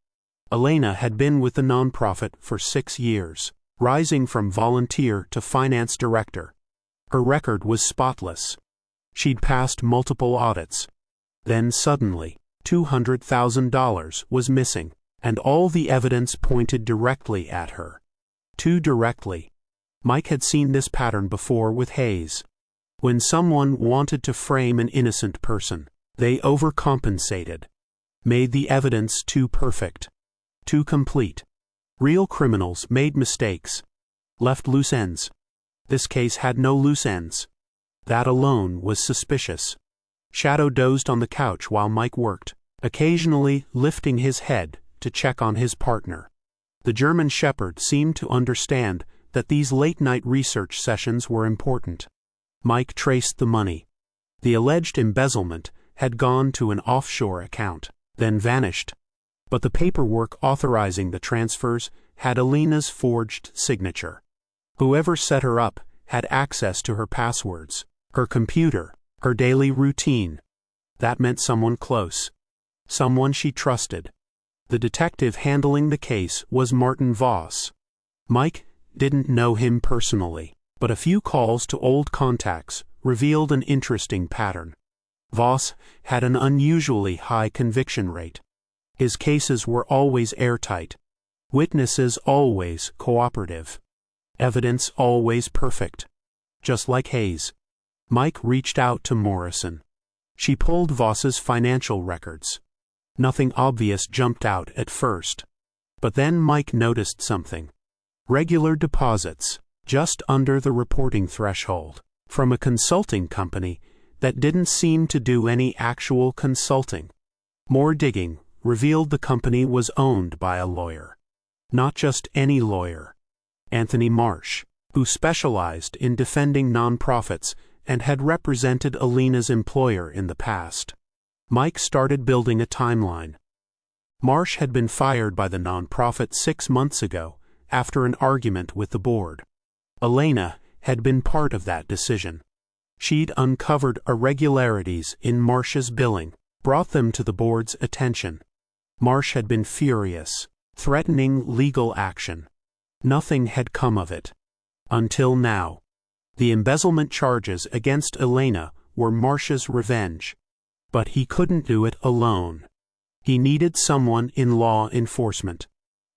Elena had been with the nonprofit for 6 years, rising from volunteer to finance director. Her record was spotless. She'd passed multiple audits. Then suddenly, $200,000 was missing, and all the evidence pointed directly at her. Too directly. Mike had seen this pattern before with Hayes. When someone wanted to frame an innocent person, they overcompensated, made the evidence too perfect, too complete. Real criminals made mistakes, left loose ends. This case had no loose ends. That alone was suspicious. Shadow dozed on the couch while Mike worked, occasionally lifting his head to check on his partner. The German Shepherd seemed to understand that these late-night research sessions were important. Mike traced the money. The alleged embezzlement had gone to an offshore account, then vanished. But the paperwork authorizing the transfers had Elena's forged signature. Whoever set her up had access to her passwords, her computer, her daily routine. That meant someone close. Someone she trusted. The detective handling the case was Martin Voss. Mike didn't know him personally, but a few calls to old contacts revealed an interesting pattern. Voss had an unusually high conviction rate. His cases were always airtight. Witnesses always cooperative. Evidence always perfect. Just like Hayes. Mike reached out to Morrison. She pulled Voss's financial records. Nothing obvious jumped out at first. But then Mike noticed something. Regular deposits, just under the reporting threshold, from a consulting company that didn't seem to do any actual consulting. More digging revealed the company was owned by a lawyer. Not just any lawyer. Anthony Marsh, who specialized in defending nonprofits and had represented Elena's employer in the past. Mike started building a timeline. Marsh had been fired by the nonprofit 6 months ago after an argument with the board. Elena had been part of that decision. She'd uncovered irregularities in Marsh's billing, brought them to the board's attention. Marsh had been furious, threatening legal action. Nothing had come of it. Until now. The embezzlement charges against Elena were Marsh's revenge. But he couldn't do it alone. He needed someone in law enforcement.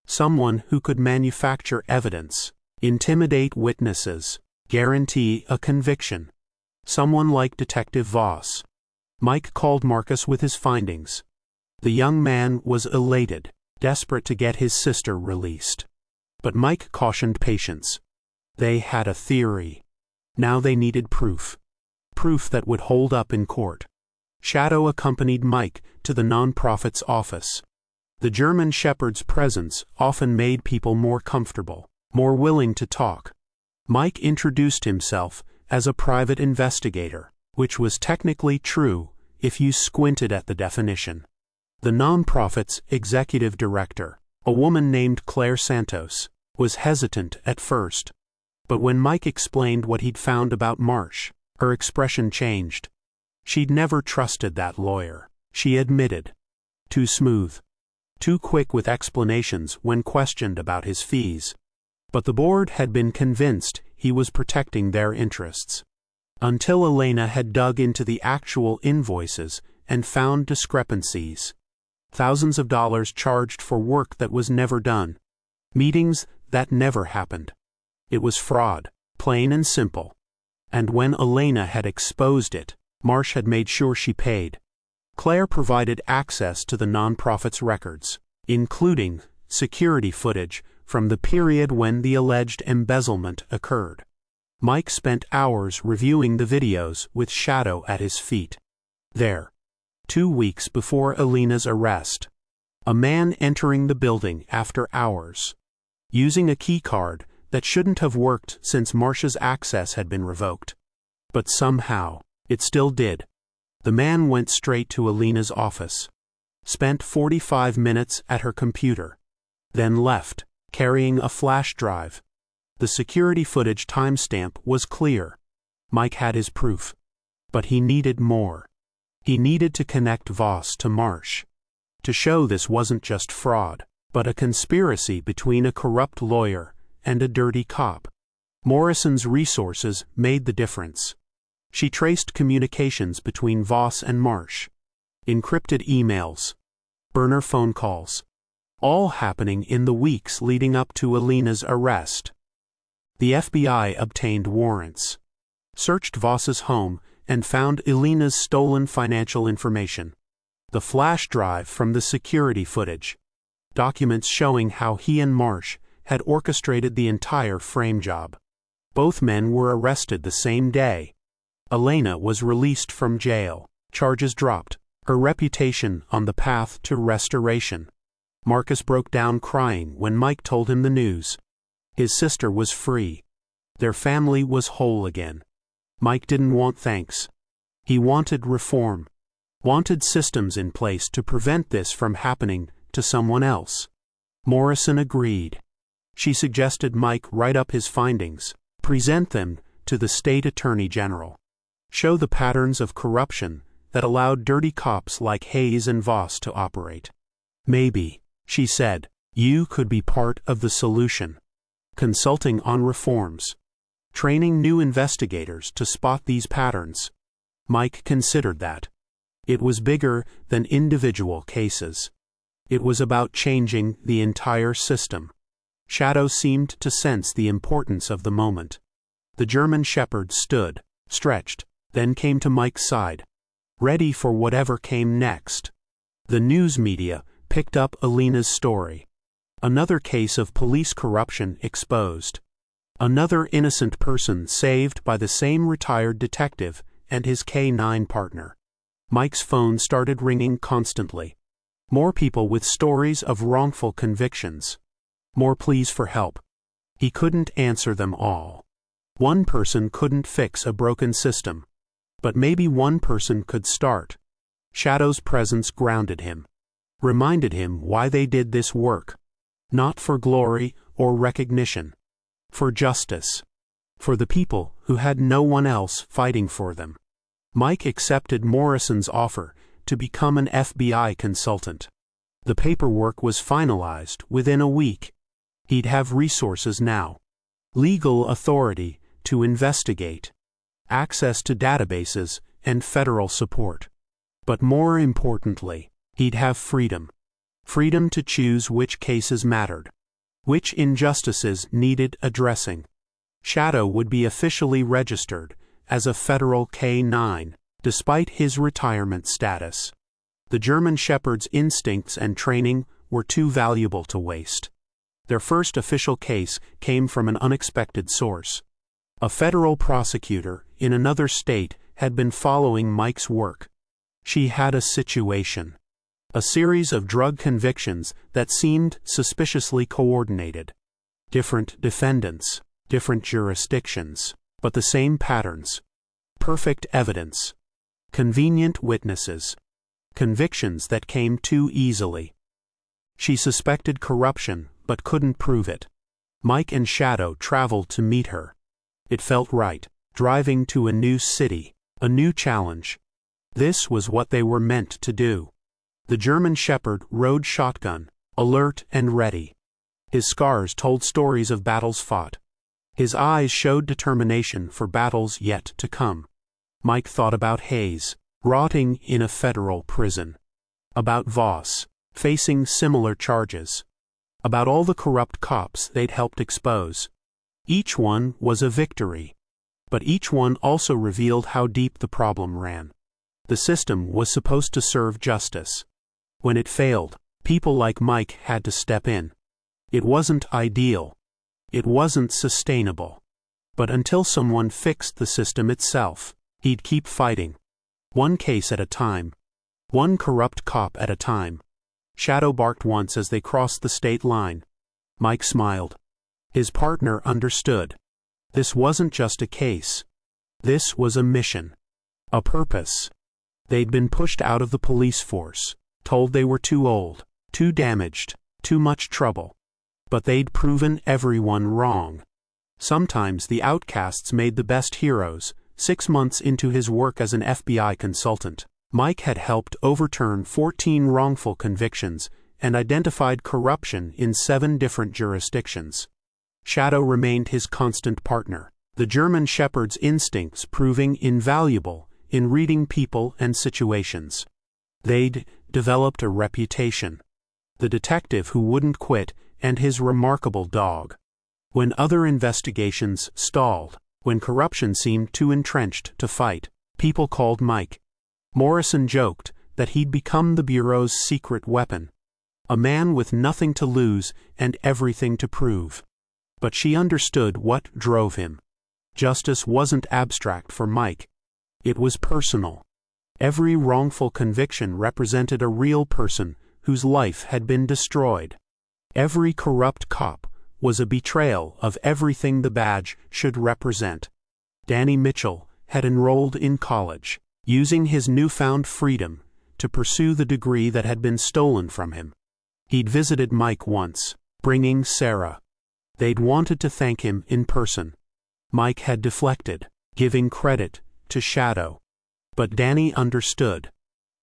Someone who could manufacture evidence, intimidate witnesses, guarantee a conviction. Someone like Detective Voss. Mike called Marcus with his findings. The young man was elated, desperate to get his sister released. But Mike cautioned patience. They had a theory. Now they needed proof. Proof that would hold up in court. Shadow accompanied Mike to the nonprofit's office. The German Shepherd's presence often made people more comfortable, more willing to talk. Mike introduced himself as a private investigator, which was technically true if you squinted at the definition. The nonprofit's executive director, a woman named Claire Santos, was hesitant at first. But when Mike explained what he'd found about Marsh, her expression changed. She'd never trusted that lawyer, she admitted. Too smooth. Too quick with explanations when questioned about his fees. But the board had been convinced he was protecting their interests. Until Elena had dug into the actual invoices and found discrepancies. Thousands of dollars charged for work that was never done. Meetings that never happened. It was fraud, plain and simple. And when Elena had exposed it, Marsh had made sure she paid. Claire provided access to the nonprofit's records, including security footage from the period when the alleged embezzlement occurred. Mike spent hours reviewing the videos with Shadow at his feet. There, 2 weeks before Elena's arrest, a man entering the building after hours, using a key card that shouldn't have worked since Marsh's access had been revoked. But somehow, it still did. The man went straight to Alina's office, spent 45 minutes at her computer, then left, carrying a flash drive. The security footage timestamp was clear. Mike had his proof. But he needed more. He needed to connect Voss to Marsh, to show this wasn't just fraud, but a conspiracy between a corrupt lawyer and a dirty cop. Morrison's resources made the difference. She traced communications between Voss and Marsh, encrypted emails, burner phone calls, all happening in the weeks leading up to Alina's arrest. The FBI obtained warrants, searched Voss's home, and found Alina's stolen financial information. The flash drive from the security footage, documents showing how he and Marsh had orchestrated the entire frame job. Both men were arrested the same day. Alina was released from jail, charges dropped, her reputation on the path to restoration. Marcus broke down crying when Mike told him the news. His sister was free. Their family was whole again. Mike didn't want thanks. He wanted reform. Wanted systems in place to prevent this from happening to someone else. Morrison agreed. She suggested Mike write up his findings, present them to the state attorney general, show the patterns of corruption that allowed dirty cops like Hayes and Voss to operate. Maybe, she said, you could be part of the solution. Consulting on reforms. Training new investigators to spot these patterns. Mike considered that. It was bigger than individual cases. It was about changing the entire system. Shadow seemed to sense the importance of the moment. The German shepherd stood, stretched, then came to Mike's side, ready for whatever came next. The news media picked up Alina's story. Another case of police corruption exposed. Another innocent person saved by the same retired detective and his K-9 partner. Mike's phone started ringing constantly. More people with stories of wrongful convictions. More pleas for help. He couldn't answer them all. One person couldn't fix a broken system. But maybe one person could start. Shadow's presence grounded him. Reminded him why they did this work. Not for glory or recognition. For justice. For the people who had no one else fighting for them. Mike accepted Morrison's offer to become an FBI consultant. The paperwork was finalized within a week. He'd have resources now. Legal authority to investigate. Access to databases and federal support. But more importantly, he'd have freedom. Freedom to choose which cases mattered. Which injustices needed addressing. Shadow would be officially registered as a federal K-9, despite his retirement status. The German shepherd's instincts and training were too valuable to waste. Their first official case came from an unexpected source. A federal prosecutor in another state had been following Mike's work. She had a situation. A series of drug convictions that seemed suspiciously coordinated. Different defendants, different jurisdictions, but the same patterns. Perfect evidence. Convenient witnesses. Convictions that came too easily. She suspected corruption, but couldn't prove it. Mike and Shadow traveled to meet her. It felt right, driving to a new city, a new challenge. This was what they were meant to do. The German shepherd rode shotgun, alert and ready. His scars told stories of battles fought. His eyes showed determination for battles yet to come. Mike thought about Hayes, rotting in a federal prison. About Voss, facing similar charges. About all the corrupt cops they'd helped expose. Each one was a victory. But each one also revealed how deep the problem ran. The system was supposed to serve justice. When it failed, people like Mike had to step in. It wasn't ideal. It wasn't sustainable. But until someone fixed the system itself, he'd keep fighting. One case at a time. One corrupt cop at a time. Shadow barked once as they crossed the state line. Mike smiled. His partner understood. This wasn't just a case. This was a mission. A purpose. They'd been pushed out of the police force, told they were too old, too damaged, too much trouble. But they'd proven everyone wrong. Sometimes the outcasts made the best heroes. 6 months into his work as an FBI consultant, Mike had helped overturn 14 wrongful convictions and identified corruption in 7 different jurisdictions. Shadow remained his constant partner, the German Shepherd's instincts proving invaluable in reading people and situations. They'd developed a reputation. The detective who wouldn't quit and his remarkable dog. When other investigations stalled, when corruption seemed too entrenched to fight, people called Mike. Morrison joked that he'd become the Bureau's secret weapon. A man with nothing to lose and everything to prove. But she understood what drove him. Justice wasn't abstract for Mike. It was personal. Every wrongful conviction represented a real person whose life had been destroyed. Every corrupt cop was a betrayal of everything the badge should represent. Danny Mitchell had enrolled in college, using his newfound freedom to pursue the degree that had been stolen from him. He'd visited Mike once, bringing Sarah. They'd wanted to thank him in person. Mike had deflected, giving credit to Shadow. But Danny understood.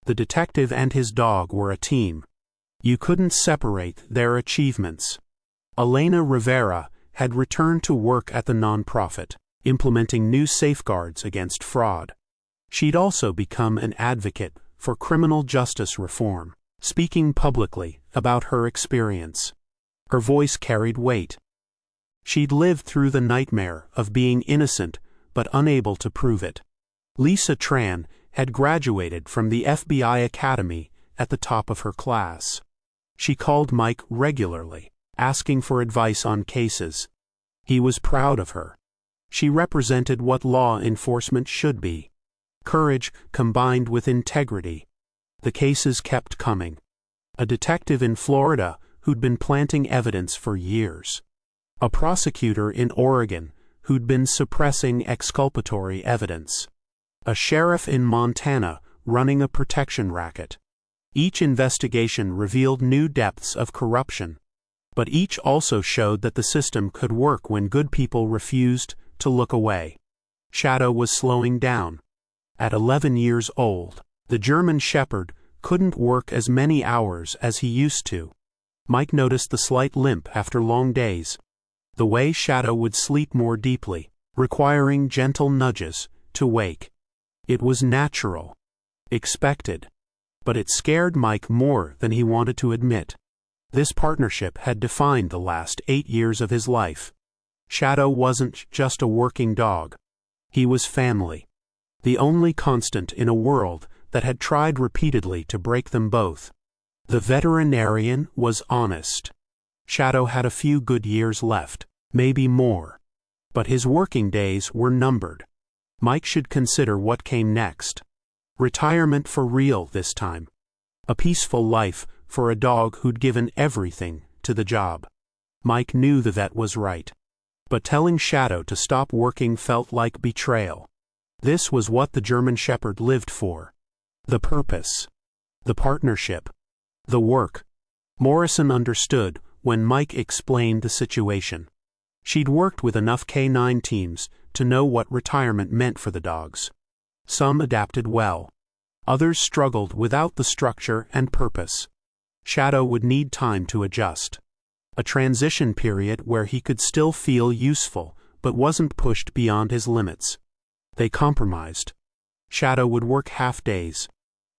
The detective and his dog were a team. You couldn't separate their achievements. Elena Rivera had returned to work at the nonprofit, implementing new safeguards against fraud. She'd also become an advocate for criminal justice reform, speaking publicly about her experience. Her voice carried weight. She'd lived through the nightmare of being innocent but unable to prove it. Lisa Tran had graduated from the FBI Academy at the top of her class. She called Mike regularly, asking for advice on cases. He was proud of her. She represented what law enforcement should be. Courage combined with integrity. The cases kept coming. A detective in Florida who'd been planting evidence for years. A prosecutor in Oregon who'd been suppressing exculpatory evidence. A sheriff in Montana running a protection racket. Each investigation revealed new depths of corruption. But each also showed that the system could work when good people refused to look away. Shadow was slowing down. At 11 years old, the German Shepherd couldn't work as many hours as he used to. Mike noticed the slight limp after long days. The way Shadow would sleep more deeply, requiring gentle nudges to wake. It was natural. Expected. But it scared Mike more than he wanted to admit. This partnership had defined the last 8 years of his life. Shadow wasn't just a working dog. He was family. The only constant in a world that had tried repeatedly to break them both. The veterinarian was honest. Shadow had a few good years left, maybe more. But his working days were numbered. Mike should consider what came next. Retirement for real this time. A peaceful life for a dog who'd given everything to the job. Mike knew the vet was right. But telling Shadow to stop working felt like betrayal. This was what the German Shepherd lived for. The purpose. The partnership. The work. Morrison understood when Mike explained the situation. She'd worked with enough canine teams to know what retirement meant for the dogs. Some adapted well. Others struggled without the structure and purpose. Shadow would need time to adjust. A transition period where he could still feel useful, but wasn't pushed beyond his limits. They compromised. Shadow would work half days.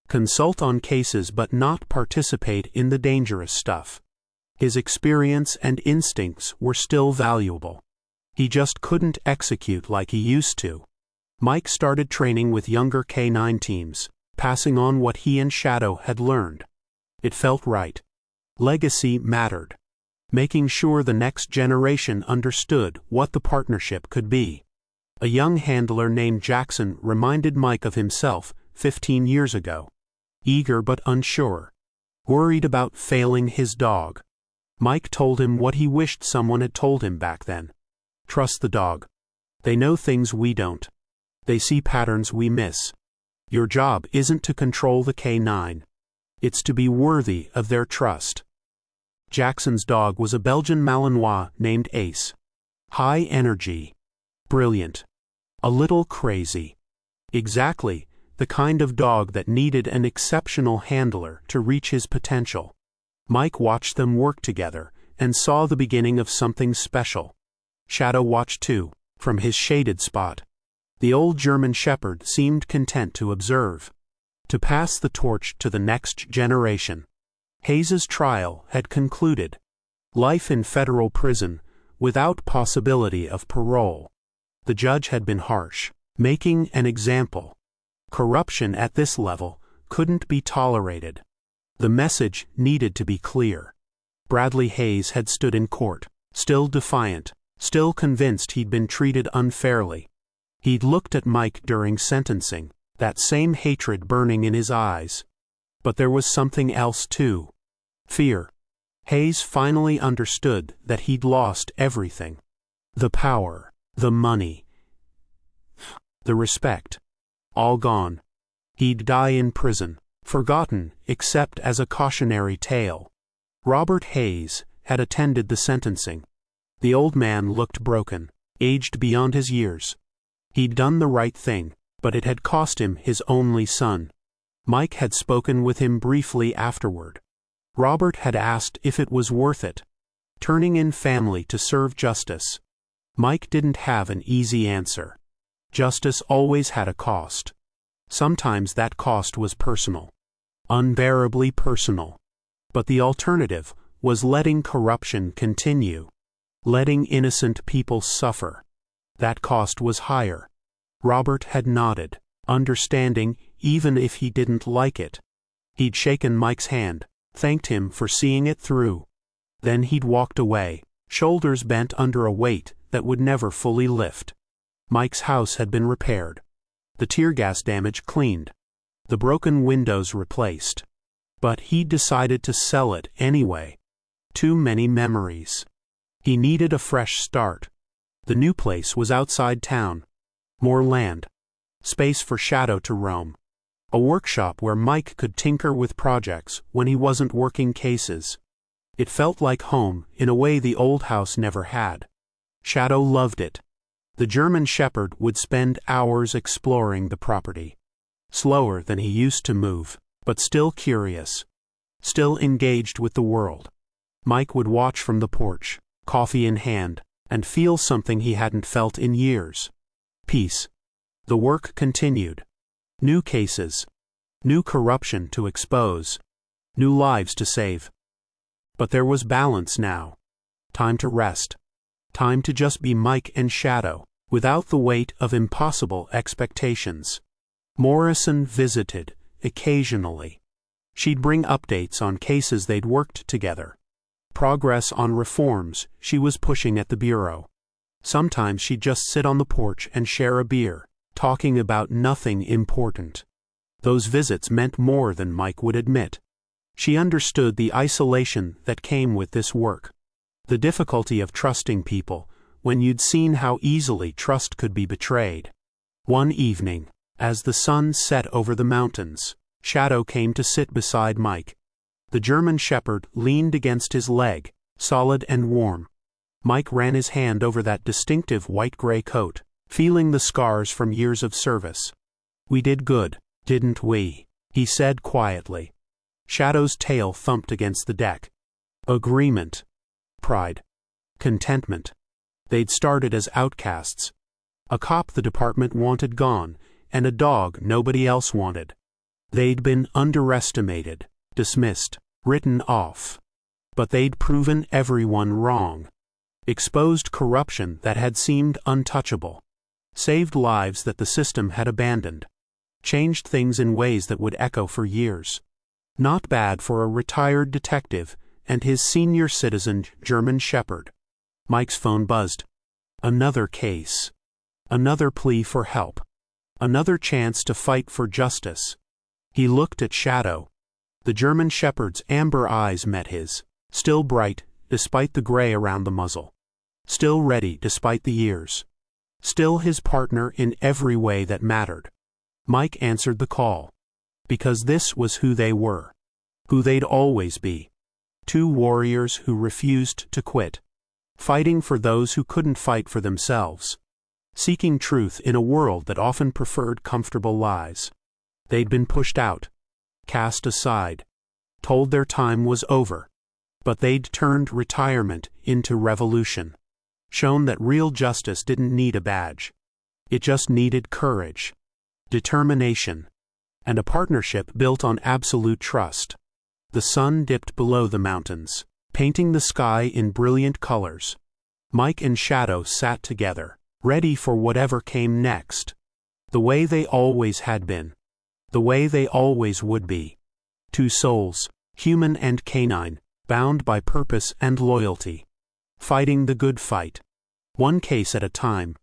Consult on cases but not participate in the dangerous stuff. His experience and instincts were still valuable. He just couldn't execute like he used to. Mike started training with younger canine teams, passing on what he and Shadow had learned. It felt right. Legacy mattered. Making sure the next generation understood what the partnership could be. A young handler named Jackson reminded Mike of himself 15 years ago. Eager but unsure. Worried about failing his dog. Mike told him what he wished someone had told him back then. Trust the dog. They know things we don't. They see patterns we miss. Your job isn't to control the K9. It's to be worthy of their trust. Jackson's dog was a Belgian Malinois named Ace. High energy. Brilliant. A little crazy. Exactly the kind of dog that needed an exceptional handler to reach his potential. Mike watched them work together and saw the beginning of something special. Shadow watched too, from his shaded spot. The old German Shepherd seemed content to observe, to pass the torch to the next generation. Hayes's trial had concluded. Life in federal prison, without possibility of parole. The judge had been harsh, making an example. Corruption at this level couldn't be tolerated. The message needed to be clear. Bradley Hayes had stood in court, still defiant, still convinced he'd been treated unfairly. He'd looked at Mike during sentencing, that same hatred burning in his eyes. But there was something else too. Fear. Hayes finally understood that he'd lost everything. The power, the money, the respect. All gone. He'd die in prison, forgotten except as a cautionary tale. Robert Hayes had attended the sentencing. The old man looked broken, aged beyond his years. He'd done the right thing, but it had cost him his only son. Mike had spoken with him briefly afterward. Robert had asked if it was worth it, turning in family to serve justice. Mike didn't have an easy answer. Justice always had a cost. Sometimes that cost was personal, unbearably personal. But the alternative was letting corruption continue, letting innocent people suffer. That cost was higher. Robert had nodded, understanding even if he didn't like it. He'd shaken Mike's hand, thanked him for seeing it through. Then he'd walked away, shoulders bent under a weight that would never fully lift. Mike's house had been repaired, the tear gas damage cleaned, the broken windows replaced. But he decided to sell it anyway. Too many memories. He needed a fresh start. The new place was outside town. More land. Space for Shadow to roam. A workshop where Mike could tinker with projects when he wasn't working cases. It felt like home in a way the old house never had. Shadow loved it. The German Shepherd would spend hours exploring the property. Slower than he used to move, but still curious. Still engaged with the world. Mike would watch from the porch, coffee in hand, and feel something he hadn't felt in years. Peace. The work continued. New cases. New corruption to expose. New lives to save. But there was balance now. Time to rest. Time to just be Mike and Shadow, without the weight of impossible expectations. Morrison visited, occasionally. She'd bring updates on cases they'd worked together. Progress on reforms she was pushing at the bureau. Sometimes she'd just sit on the porch and share a beer, talking about nothing important. Those visits meant more than Mike would admit. She understood the isolation that came with this work. The difficulty of trusting people when you'd seen how easily trust could be betrayed. One evening, as the sun set over the mountains, Shadow came to sit beside Mike. The German Shepherd leaned against his leg, solid and warm. Mike ran his hand over that distinctive white-gray coat, feeling the scars from years of service. "We did good, didn't we?" he said quietly. Shadow's tail thumped against the deck. Agreement. Pride. Contentment. They'd started as outcasts. A cop the department wanted gone, and a dog nobody else wanted. They'd been underestimated, dismissed, written off. But they'd proven everyone wrong. Exposed corruption that had seemed untouchable. Saved lives that the system had abandoned. Changed things in ways that would echo for years. Not bad for a retired detective and his senior citizen German Shepherd. Mike's phone buzzed. Another case. Another plea for help. Another chance to fight for justice. He looked at Shadow. The German Shepherd's amber eyes met his, still bright despite the gray around the muzzle. Still ready despite the years. Still his partner in every way that mattered. Mike answered the call. Because this was who they were. Who they'd always be. Two warriors who refused to quit. Fighting for those who couldn't fight for themselves. Seeking truth in a world that often preferred comfortable lies. They'd been pushed out. Cast aside. Told their time was over. But they'd turned retirement into revolution. Shown that real justice didn't need a badge. It just needed courage. Determination. And a partnership built on absolute trust. The sun dipped below the mountains, painting the sky in brilliant colors. Mike and Shadow sat together, ready for whatever came next. The way they always had been. The way they always would be. Two souls, human and canine, bound by purpose and loyalty. Fighting the good fight. One case at a time,